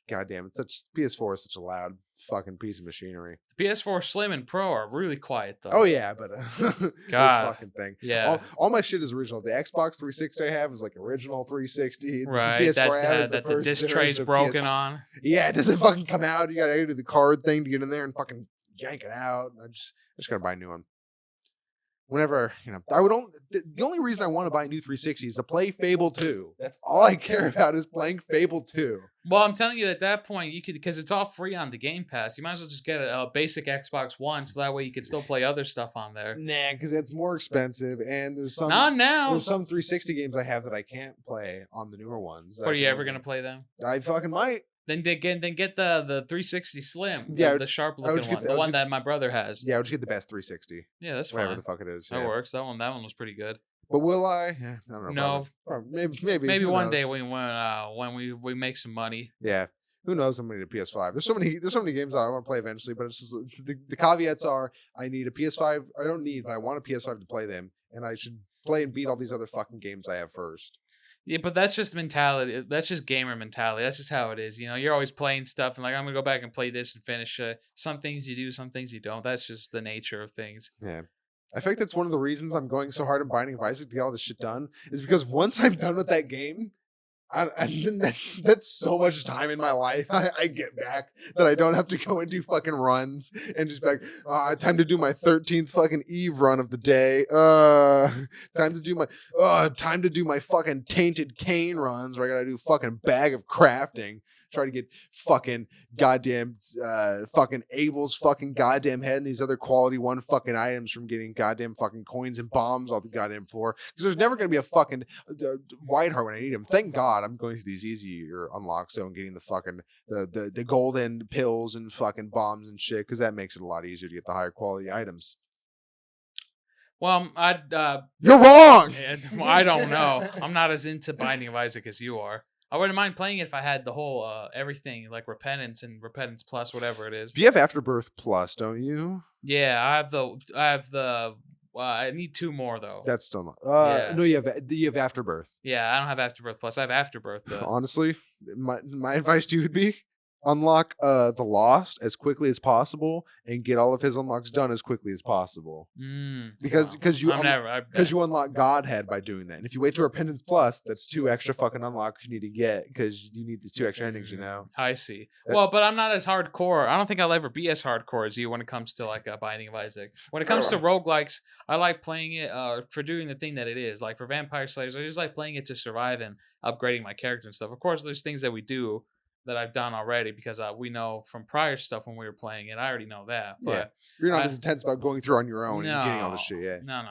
God damn, PS4 is such a loud fucking piece of machinery. PS4 Slim and Pro are really quiet though. Oh yeah, but this God. fucking thing. Yeah. All my shit is original. The Xbox 360 I have is like original 360. Right. The PS4 I have is that the the first disc generation tray's of broken PS4. on. Yeah, it doesn't fucking come out. You gotta do the card thing to get in there and fucking yank it out. I just gotta buy a new one. Whenever, I would only, the only reason I want to buy a new 360 is to play Fable 2. That's all I care about is playing Fable 2. Well, I'm telling you, at that point, you could, because it's all free on the Game Pass. You might as well just get a basic Xbox One, so that way you could still play other stuff on there. Nah, because it's more expensive, and Not now. There's some 360 games I have that I can't play on the newer ones. Are you ever gonna play them? I fucking might. Then get the 360 Slim. Yeah, the sharp looking one, the one that my brother has. Yeah, I would just get the best 360. Yeah, that's whatever fine. the fuck it is. That works. That one was pretty good. But will I? Yeah, I don't know. No, probably. Maybe who one knows? day when we make some money. Yeah. Who knows? I'm gonna need a PS5. There's so many games that I want to play eventually, but it's just the caveats are I need a PS5. I don't need, but I want a PS5 to play them, and I should play and beat all these other fucking games I have first. Yeah, but that's just mentality. That's just gamer mentality. That's just how it is. You're always playing stuff and like, I'm gonna go back and play this and finish it. Some things you do, some things you don't. That's just the nature of things. Yeah. I think that's one of the reasons I'm going so hard in Binding of Isaac to get all this shit done, is because once I'm done with that game, that's so much time in my life I get back that I don't have to go and do fucking runs and just be like, time to do my 13th fucking Eve run of the day. Time to do my fucking Tainted Cane runs where I gotta do fucking Bag of Crafting. Try to get fucking goddamn fucking Abel's fucking goddamn head and these other quality one fucking items from getting goddamn fucking coins and bombs off the goddamn floor. Because there's never gonna be a fucking Whiteheart when I need him. Thank God I'm going through these easier unlocks though and getting the fucking the golden pills and fucking bombs and shit, because that makes it a lot easier to get the higher quality items. Well, You're wrong. I don't know. I'm not as into Binding of Isaac as you are. I wouldn't mind playing it if I had the whole everything like Repentance and Repentance Plus, whatever it is. You have Afterbirth Plus, don't you? Yeah, I have the. I need 2 more though. That's still not. Yeah. No, you have Afterbirth. Yeah, I don't have Afterbirth Plus. I have Afterbirth though. Honestly, my advice to you would be unlock the Lost as quickly as possible and get all of his unlocks done as quickly as possible. Because you unlock Godhead by doing that. And if you wait to Repentance Plus, that's 2 extra fucking unlocks you need to get because you need these 2 extra endings. I see. Well, but I'm not as hardcore. I don't think I'll ever be as hardcore as you when it comes to like Binding of Isaac. When it comes to roguelikes, I like playing it for doing the thing that it is. Like for Vampire Slayers, I just like playing it to survive and upgrading my character and stuff. Of course, there's things that we do that I've done already because we know from prior stuff when we were playing it. I already know that. But yeah. You're not as intense about going through on your own and getting all this shit. Yeah. No.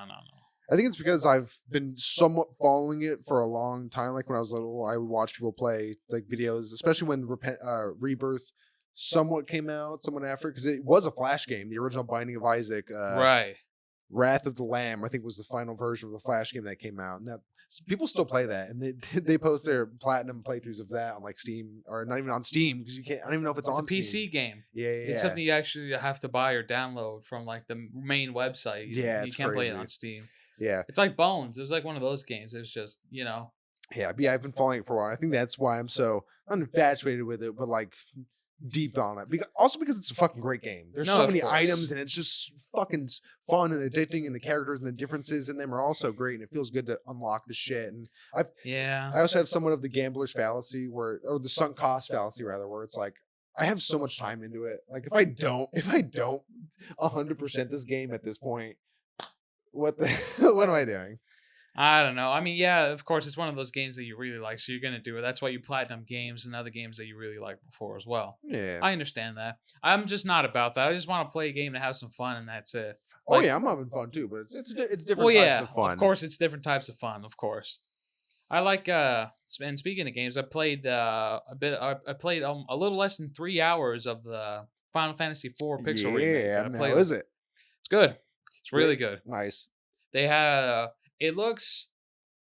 I think it's because I've been somewhat following it for a long time. Like when I was little, I would watch people play like videos, especially when Rebirth somewhat came out, somewhat after, because it was a Flash game, the original Binding of Isaac. Right. Wrath of the Lamb, I think, was the final version of the Flash game that came out, and that people still play that, and they post their platinum playthroughs of that on like Steam, or not even on Steam because you can't. I don't even know if it's on a PC Steam. game. Yeah. It's something you actually have to buy or download from like the main website. Yeah, you can't play it on Steam. Yeah, it's like Bones. It was like one of those games. It was just Yeah, but yeah, I've been following it for a while. I think that's why I'm so infatuated with it, but like deep on it. Because it's a fucking great game. There's so many items and it's just fucking fun and addicting, and the characters and the differences in them are also great, and it feels good to unlock the shit. And I also have somewhat of the gambler's fallacy or the sunk cost fallacy rather, where it's like I have so much time into it. Like if I don't 100% this game at this point, what am I doing? I don't know. I mean, yeah, of course, it's one of those games that you really like, so you're going to do it. That's why you platinum games and other games that you really like before as well. Yeah. I understand that. I'm just not about that. I just want to play a game to have some fun, and that's it. Like, I'm having fun too, but it's different types of fun. Of course, it's different types of fun, of course. I like, and speaking of games, I played a little less than 3 hours of the Final Fantasy IV Pixel remake. Yeah, how is it? It's good. It's really good. Nice. They have... It looks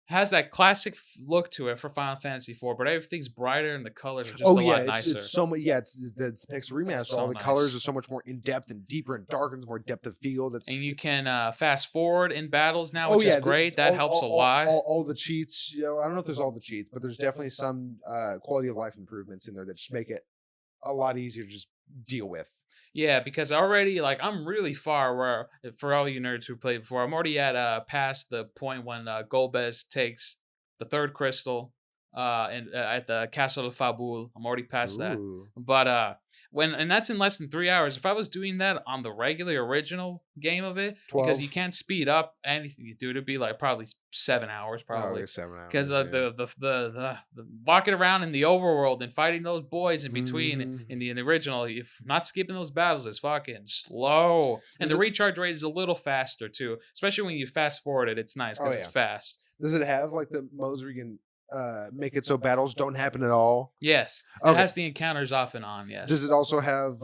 has that classic look to it for Final Fantasy IV, but everything's brighter and the colors are just Oh a yeah, lot nicer. it's so much. Yeah, it's the Pixel remaster. So All the colors nice. are so much more in depth and deeper and darker, and more depth of field. That's And you can fast forward in battles now, oh which is yeah, great. That helps a lot. all the cheats. You know, I don't know if there's all the cheats, but there's definitely some quality of life improvements in there that just make it a lot easier to just deal with. Yeah, because already like I'm really far where for all you nerds who played before, I'm already at past the point when Golbez takes the third crystal and at the Castle of Fabul. I'm already past that. Ooh, But when and that's in less than 3 hours. If I was doing that on the regular original game of it, because you 12. can't speed up anything you do, it'd be like probably 7 hours, Oh, probably. okay, 7 hours. Because Yeah. the walking around in the overworld and fighting those boys in between Mhm. in the original, if not skipping those battles is fucking slow. And Is the it- recharge rate is a little faster too, especially when you fast forward it. It's nice Oh because yeah. it's fast. Does it have like the modes where you can make it so battles don't happen at all? Yes, it Okay. has the encounters off and on. Yes. Does it also have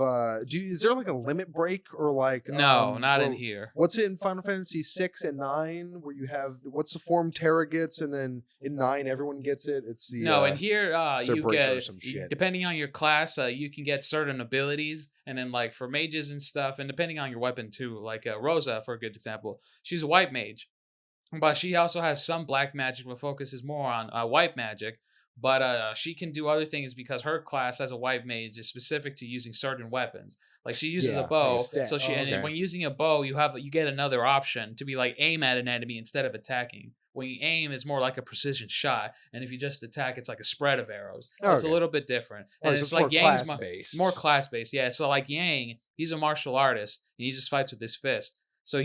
is there like a limit break or like No, not in or here. what's it in Final Fantasy 6 and 9 where you have what's the form Terra gets and then in 9 everyone gets it? It's the No, and here it's a you breaker or get some shit. depending on your class, you can get certain abilities, and then like for mages and stuff, and depending on your weapon too. Like Rosa, for a good example, she's a white mage, but she also has some black magic, but focuses more on white magic. But she can do other things because her class as a white mage is specific to using certain weapons. Like she uses Yeah, a like a bow, stat. so she Oh, and then okay. when using a bow, you get another option to be like aim at an enemy instead of attacking. When you aim, it's more like a precision shot, and if you just attack, it's like a spread of arrows. So it's a Okay. little bit different, All and right, so it's it's more like Yang's class based. more class based. Yeah, so like Yang, he's a martial artist, and he just fights with his fist. So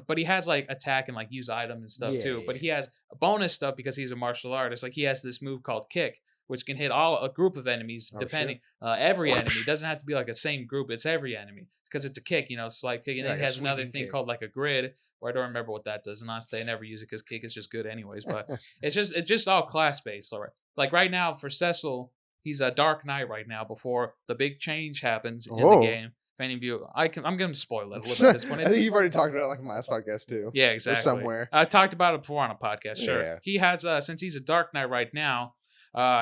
but he has like attack and like use items and stuff Yeah, too. But yeah. he has bonus stuff because he's a martial artist. Like he has this move called kick, which can hit all a group of enemies, Oh, depending shit. every enemy. It doesn't have to be like a same group. It's every enemy because it's a kick. It's like and Yeah, then like it a has another sweeping thing kick. called like a grid. Where I don't remember what that does. And honestly, I never use it because kick is just good anyways. But it's just all class based. All right. Like right now for Cecil, he's a Dark Knight right now before the big change happens in the Oh. game. If any of you, I'm going to spoil it a little bit at this point. I think you've already talked about it like in the last podcast too. Yeah, Or exactly. somewhere. I talked about it before on a podcast. Sure. Yeah. He has since he's a Dark Knight right now,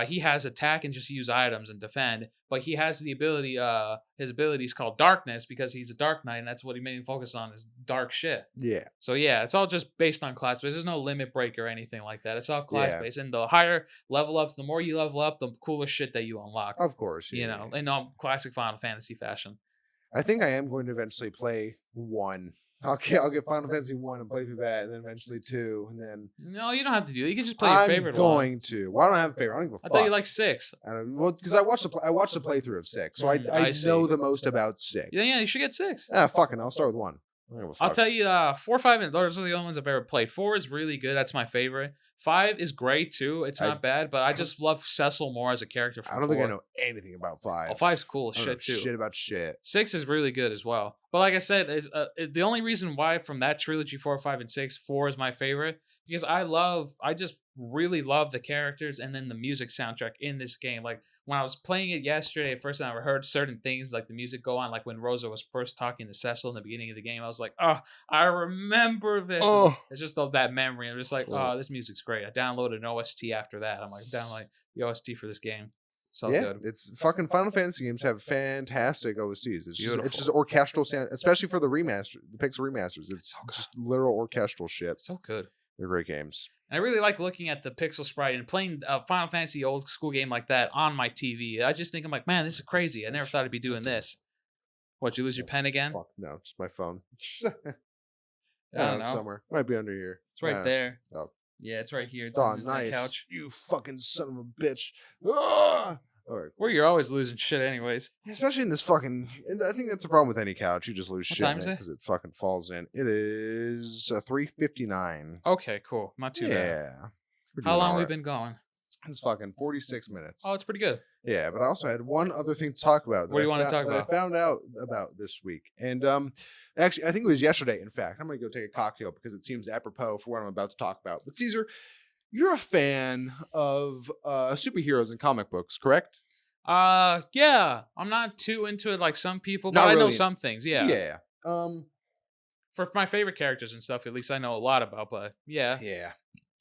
he has attack and just use items and defend. But he has the ability. His ability is called Darkness because he's a Dark Knight, and that's what he mainly focus on is dark shit. Yeah. So yeah, it's all just based on class based. There's no limit break or anything like that. It's all class Yeah. based, and the higher level ups, the more you level up, the cooler shit that you unlock. Of course. You Yeah. know, in all classic Final Fantasy fashion. I think I am going to eventually play 1. I'll get Final Fantasy 1 and play through that, and then eventually 2, and then No, you don't have to do it. You can just play your I'm favorite going one. to. Well, I don't have a favorite. I don't give a I fuck. thought you like 6. I don't, well, because I watched the playthrough of 6, so I I see. know the most about 6. Yeah, you should get 6. Fucking, I'll start with 1. I don't give a I'll fuck. tell you, 4, 5, and those are the only ones I've ever played. 4 is really good. That's my favorite. 5 is great too. It's I- not bad, but I just love Cecil more as a character. From I don't think I 4. know anything about 5. Oh, 5's cool as I don't know shit too. shit about shit. 6 is really good as well. But like I said, is the only reason why from that trilogy 4, 5, and 6, 4 is my favorite because I just really love the characters and then the music soundtrack in this game. Like when I was playing it yesterday, at first I heard certain things like the music go on, like when Rosa was first talking to Cecil in the beginning of the game. I was like, oh, I remember this. Oh. It's just that memory. I'm just like, oh, this music's great. I downloaded an OST after that. I'm like, download the OST for this game. So Yeah, good. it's fucking Final Fantasy games have fantastic OSTs. It's Beautiful. just orchestral sound, especially for the Pixel remasters. It's just literal orchestral shit. So good. They're great games. And I really like looking at the pixel sprite and playing a Final Fantasy old school game like that on my TV. I just think I'm like, man, this is crazy. I never thought I'd be doing this. What, you lose your pen again? Fuck no, just my phone. I don't It's know. somewhere. Might be under here. It's right there. Oh. Yeah, it's right here. It's Oh, on my nice. couch. You fucking son of a bitch. Ah! All right. Where you're always losing shit anyways. Especially in this fucking. I think that's the problem with any couch. You just lose What shit time is it? because it fucking falls in. It is 3:59. Okay, cool. Not too bad. Yeah. We're How doing long all we right. been going? It's fucking 46 minutes. Oh, it's pretty good. Yeah, but I also had one other thing to talk about. What do you wanna talk that about? I found out about this week, and actually, I think it was yesterday. In fact, I'm gonna go take a cocktail because it seems apropos for what I'm about to talk about. But Caesar, you're a fan of superheroes and comic books, correct? Yeah. I'm not too into it like some people, but Not I know really. some things. Yeah. Yeah. For my favorite characters and stuff, at least I know a lot about. But yeah. Yeah.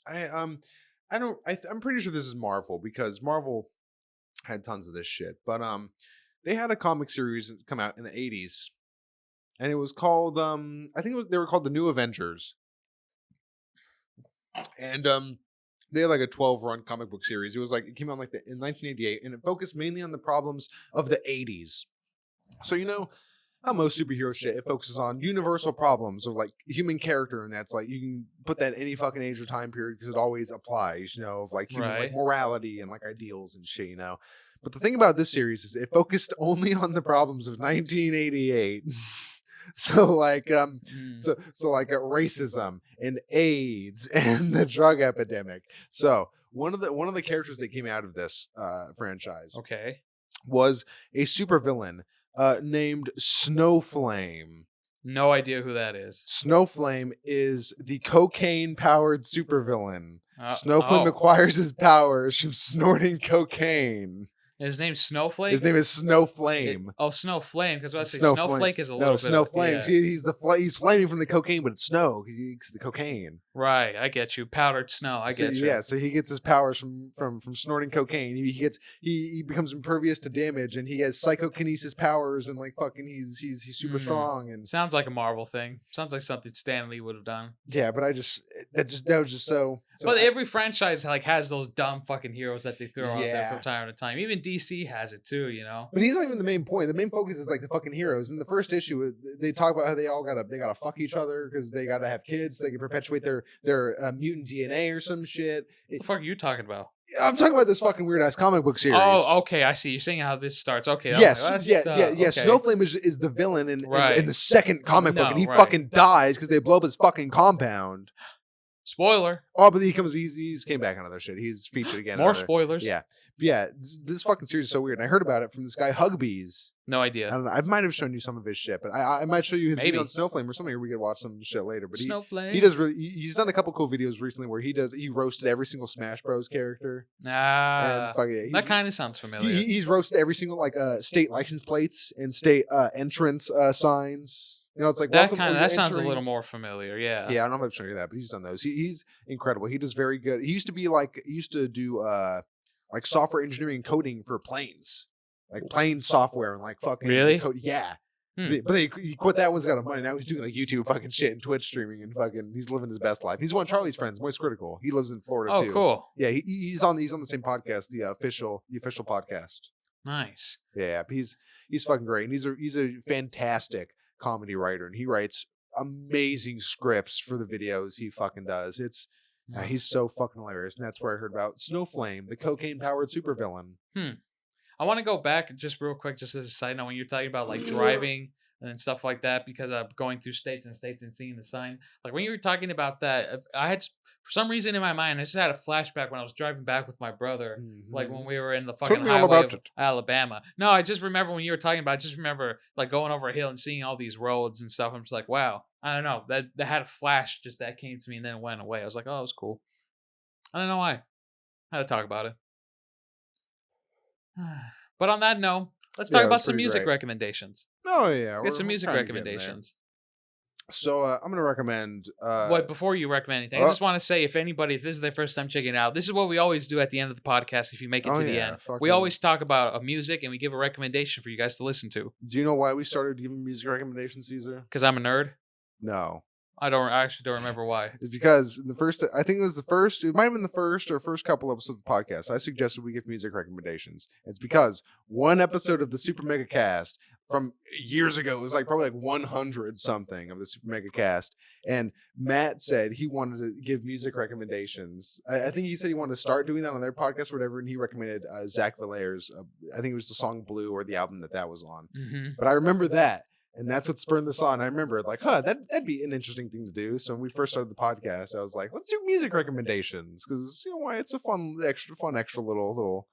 I'm pretty sure this is Marvel because Marvel had tons of this shit. But they had a comic series come out in the 80s, and it was called I think they were called the New Avengers. And they had like a 12-run comic book series. It was like it came out like in 1988, and it focused mainly on the problems of the 80s. So you know how most superhero shit, it focuses on universal problems of like human character, and that's like you can put that in any fucking age or time period because it always applies, you know, of like human like Right. morality and like ideals and shit, you know. But the thing about this series is it focused only on the problems of 1988. So like Mm. racism and AIDS and the drug epidemic. So one of the characters that came out of this franchise Okay. was a supervillain named Snowflame. No idea who that is. Snowflame is the cocaine-powered supervillain. Snowflame Oh, acquires his powers from snorting cocaine. his name's Snowflake. His name is Snowflame. Snowflame. Because I say Snowflame. Snowflake is a No, little bit. Snowflame. Yeah. He's flaming from the cocaine, but it's snow. He's the cocaine. Right. I get you. Powdered snow. I So, get you. yeah, so he gets his powers from snorting cocaine. He becomes impervious to damage, and he has psychokinesis powers, and like fucking he's super strong. And Sounds like a Marvel thing. Sounds like something Stan Lee would have done. yeah, but that was just so. But every franchise like has those dumb fucking heroes that they throw out there Yeah. from time to time. Even DC has it too, you know. But he's not even the main point. The main focus is like the fucking heroes. In the first issue, they talk about how they gotta fuck each other because they gotta have kids. So they can perpetuate their mutant DNA or some shit. What the fuck are you talking about? I'm talking about this fucking weird ass comic book series. Oh, okay, I see. You're saying how this starts. Okay, Yes, okay, yeah. okay. Snowflame is the villain Right. in the second comic book, No, and he right. fucking dies because they blow up his fucking compound. Spoiler. Oh, but he's came back on other shit. He's featured again. More on other- spoilers. Yeah. This fucking series is so weird. And I heard about it from this guy Hugbees. No I idea. don't know. I might have shown you some of his shit, but I might show you his Maybe. video on Snowflame or something, or we could watch some shit later. But Snowflake. he does really. He's done a couple cool videos recently where he roasted every single Smash Bros character. Ah, that kind of sounds familiar. He's roasted every single like state license plates and state entrance signs. You know, it's like that welcome, kind of you're that sounds a entering- little more familiar. Yeah. Yeah, I don't know if I've shown you that, but he's done those. He's incredible. He does very good. He used to do like software engineering coding for planes, like plane software and like fucking Really? code. Yeah. Hmm. But he quit that one's got a money. Now he's doing like YouTube fucking shit and Twitch streaming and fucking he's living his best life. He's one of Charlie's friends, Moist Critical. He lives in Florida Oh, too. cool. Yeah, he's on the same podcast, the official podcast. Nice. Yeah, he's fucking great. And he's a fantastic comedy writer, and he writes amazing scripts for the videos he fucking does. He's so fucking hilarious, and that's where I heard about Snowflame, the cocaine-powered supervillain. I want to go back just real quick, just as a side note, when you're talking about like driving and stuff like that, because I'm going through states and seeing the sign. Like when you were talking about that, I had for some reason in my mind, I just had a flashback when I was driving back with my brother, like when we were in the fucking me all highway about of it. Alabama. No, I just remember when you were talking about. I just remember like going over a hill and seeing all these roads and stuff. I'm just like, wow, I don't know. That had a flash just that came to me and then it went away. I was like, oh, it was cool. I don't know why. I had to talk about it. But on that note, let's Yeah, talk it about was some pretty music great. recommendations. Oh yeah, Let's get some music kinda getting there. recommendations. So I'm gonna recommend. What before you recommend anything, I just want to say if this is their first time checking it out, this is what we always do at the end of the podcast. If you make it to the end, we fucking- always talk about a music and we give a recommendation for you guys to listen to. Do you know why we started giving music recommendations, Caesar? Because I'm a nerd. No, I actually don't remember why. it's because in the first. I think it was the first. It might have been the first couple episodes of the podcast. I suggested we give music recommendations. It's because one episode of the Super Mega Cast from years ago, it was like probably like 100 something of the Super Mega Cast, and Matt said he wanted to give music recommendations. I think he said he wanted to start doing that on their podcast or whatever, and he recommended Zach Valaire's. I think it was the song Blue or the album that was on. Mm-hmm. But I remember that. And that's what spurred this on. I remember like, that'd be an interesting thing to do. So when we first started the podcast, I was like, let's do music recommendations because you know why it's a fun extra little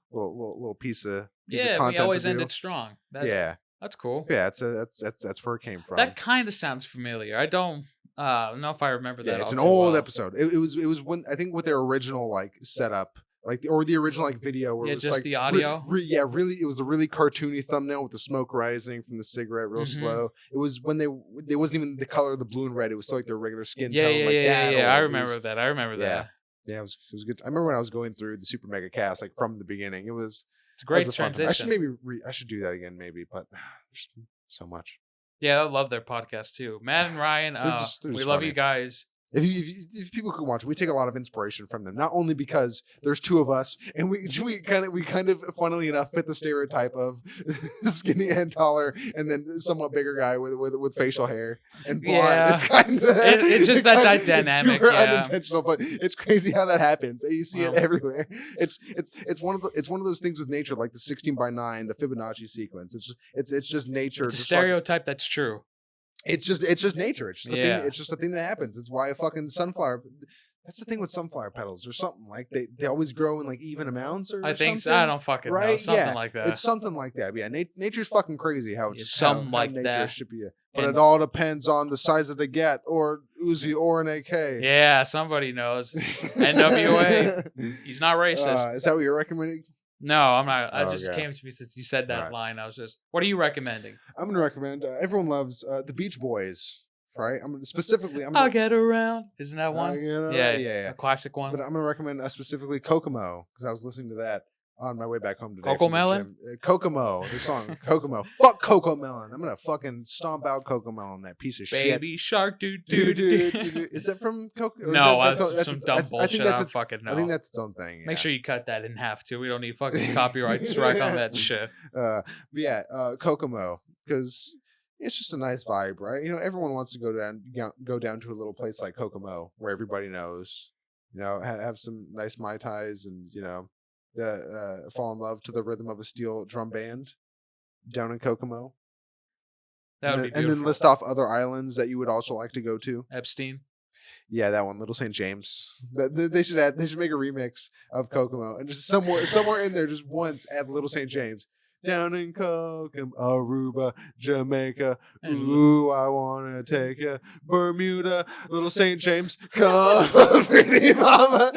piece of music Yeah, content we always to do. ended strong. That's cool. Yeah, that's where it came from. That kind of sounds familiar. I don't know if I remember that. Yeah, it's all an too old well. episode. It was when I think with their original like setup. Like or the original like video where Yeah, it was just like the audio? really it was a really cartoony thumbnail with the smoke rising from the cigarette real Mhm. slow. It was when they wasn't even the color of the blue and red. It was still like their regular skin Yeah, tone. yeah, like yeah, that yeah, yeah. old. I It remember was- that. I remember Yeah. that. Yeah, it was good. I remember when I was going through the Super Mega Cast like from the beginning. It's a That was great a fun time. I should transition. maybe I should do that again, maybe, but there's so much. Yeah, I love their podcast too. Matt and Ryan, They're we just love funny. you guys. If people can watch, we take a lot of inspiration from them. Not only because there's two of us, and we kind of funnily enough fit the stereotype of skinny and taller, and then somewhat bigger guy with facial hair and blonde. Yeah. It's kind of It's just that it's dynamic, super yeah. unintentional, but it's crazy how that happens. You see it Well. everywhere. It's one of those things with nature, like the 16:9, the Fibonacci sequence. It's just nature. It's a just fucking- stereotype that's true. it's just nature. It's just a Yeah. thing. It's just a thing that happens. It's why a fucking sunflower. That's the thing with sunflower petals or something like they always grow in like even amounts or I think so. something. I don't fucking know. Right? Something Yeah, like that. It's something like that. But yeah, nature's fucking crazy how it's Yeah, just something how like nature that. should be. But And- it all depends on the size of the get or Uzi or an AK. Yeah, somebody knows. NWA. He's not racist. Is that what you're recommending? No, I'm not. I Oh, just okay. came to me since you said that Alright. line. I was just, what are you recommending? I'm gonna recommend. Everyone loves the Beach Boys, right? I'm I'll gonna, get around. Isn't that one? yeah. A classic one. But I'm gonna recommend specifically Kokomo because I was listening to that on my way back home today. Coco from the Melon? gym. Kokomo, the song Kokomo. Fuck Coco Melon. I'm gonna fucking stomp out Coco Melon, that piece of Baby shark, dude, shit. dude. Is that from Coco? or is No, that- that's some dumb bullshit. I don't fucking know. I think that's its own thing. Make yeah. sure you cut that in half too. We don't need fucking copyright strike on that shit. But yeah, Kokomo, because it's just a nice vibe, right? You know, everyone wants to go down to a little place like Kokomo where everybody knows. You know, have some nice mai tais, and you know, fall in love to the rhythm of a steel drum band down in Kokomo. That would be And beautiful. then list off other islands that you would also like to go to. Epstein. Yeah, that one, Little St. James. They should make a remix of Kokomo, and just somewhere in there, just once add Little St. James. Down in Kokomo, Aruba, Jamaica. And- Ooh, I wanna take ya. Bermuda, Little St. James. Come, pretty mama.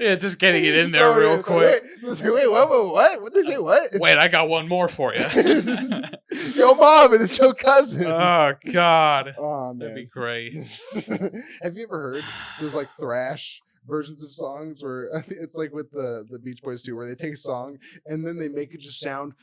Yeah, just getting it in there real quick. Wait, what? What they say? What? Wait, I got one more for you. Your mom and it's your cousin. Oh God, Oh that'd be man. great. Have you ever heard those like thrash versions of songs where it's like with the Beach Boys too, where they take a song and then they make it just sound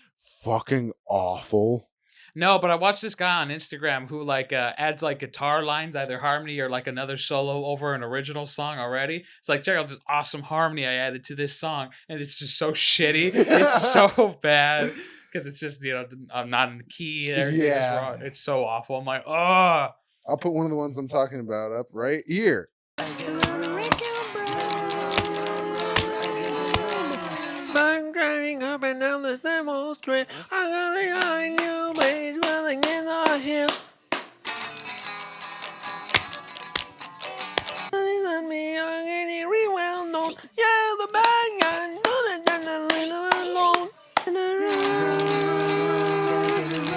fucking awful? No, but I watched this guy on Instagram who like adds like guitar lines, either harmony or like another solo over an original song already. It's like, check out this awesome harmony I added to this song, and it's just so shitty. It's so bad because it's just, you know, I'm not in the key. Everything is Yeah. wrong. It's so awful. I'm like, oh. I'll put one of the ones I'm talking about up right here. I'm driving up and down the Demo Street. I gotta find you, place running in the hill. And me are getting real well known. Yeah, the bad guy, know that I'm a little alone.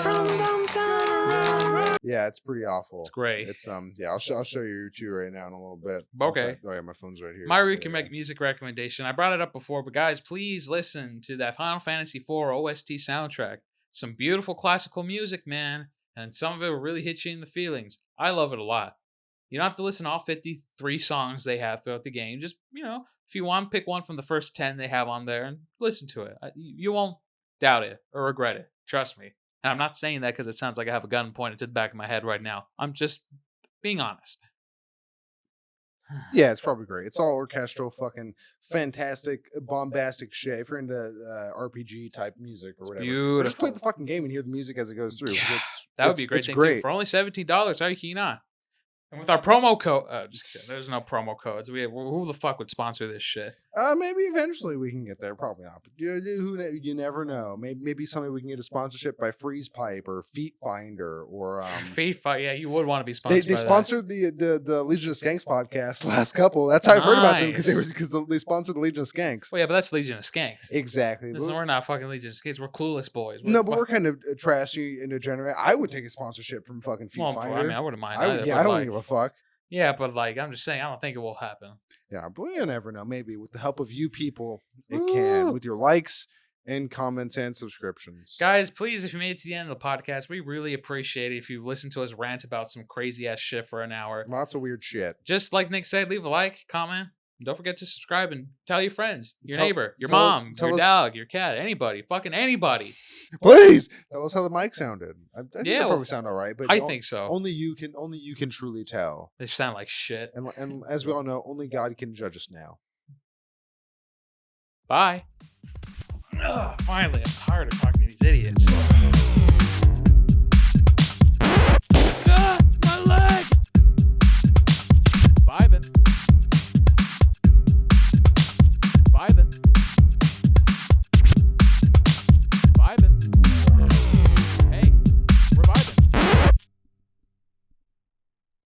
From downtown. Yeah, it's pretty awful. It's great. It's yeah, I'll show you two right now in a little bit. Okay. Oh yeah, my phone's right here. My Yeah, recommend music recommendation. I brought it up before, but guys, please listen to that Final Fantasy IV OST soundtrack. Some beautiful classical music, man, and some of it will really hit you in the feelings. I love it a lot. You don't have to listen to all 53 songs they have throughout the game. Just, you know, if you want, pick one from the first 10 they have on there and listen to it. You won't doubt it or regret it. Trust me. And I'm not saying that because it sounds like I have a gun pointed to the back of my head right now. I'm just being honest. Yeah, it's probably great. It's all orchestral, fucking fantastic, bombastic shit. If you're into RPG type music or whatever, or just play the beautiful. fucking game and hear the music as it goes through. Yeah, It's, That would be a great it's thing great. too. For only $17, how can you not? And with our promo code, just kidding. There's no promo codes. Who the fuck would sponsor this shit? Maybe eventually we can get there. Probably not, but you never know. Maybe somebody we can get a sponsorship by Freeze Pipe or Feet Finder or Feet fight, yeah, you would want to be They sponsored. by that. sponsored the Legion of Skanks podcast last couple. That's how I heard about them because they sponsored the Legion of Skanks. Well, yeah, but that's Legion of Skanks. Exactly. Listen, we're not fucking Legion of Skanks. We're clueless boys. No, but we're kind of trashy and degenerate. I would take a sponsorship from fucking Feet Well, Finder. I mean, I wouldn't mind. I either, would- yeah, but I don't like, give a fuck. yeah, but like, I'm just saying, I don't think it will happen. Yeah, but you never know. Maybe with the help of you people, it can. Woo. With your likes, and comments and subscriptions. Guys, please, if you made it to the end of the podcast, we really appreciate it if you listen to us rant about some crazy ass shit for an hour. Lots of weird shit. Just like Nick said, leave a like, comment. Don't forget to subscribe and tell your friends, your neighbor, your tell- mom, tell your us- dog, your cat, anybody, fucking anybody. Please tell us how the mic sounded. I think Yeah, it well, probably sound all right, but I think so. only you can truly tell. They sound like shit. And as we all know, only God can judge us now. Bye. Ugh, finally, I'm tired of talking to these idiots. Ah, my leg! Vibin.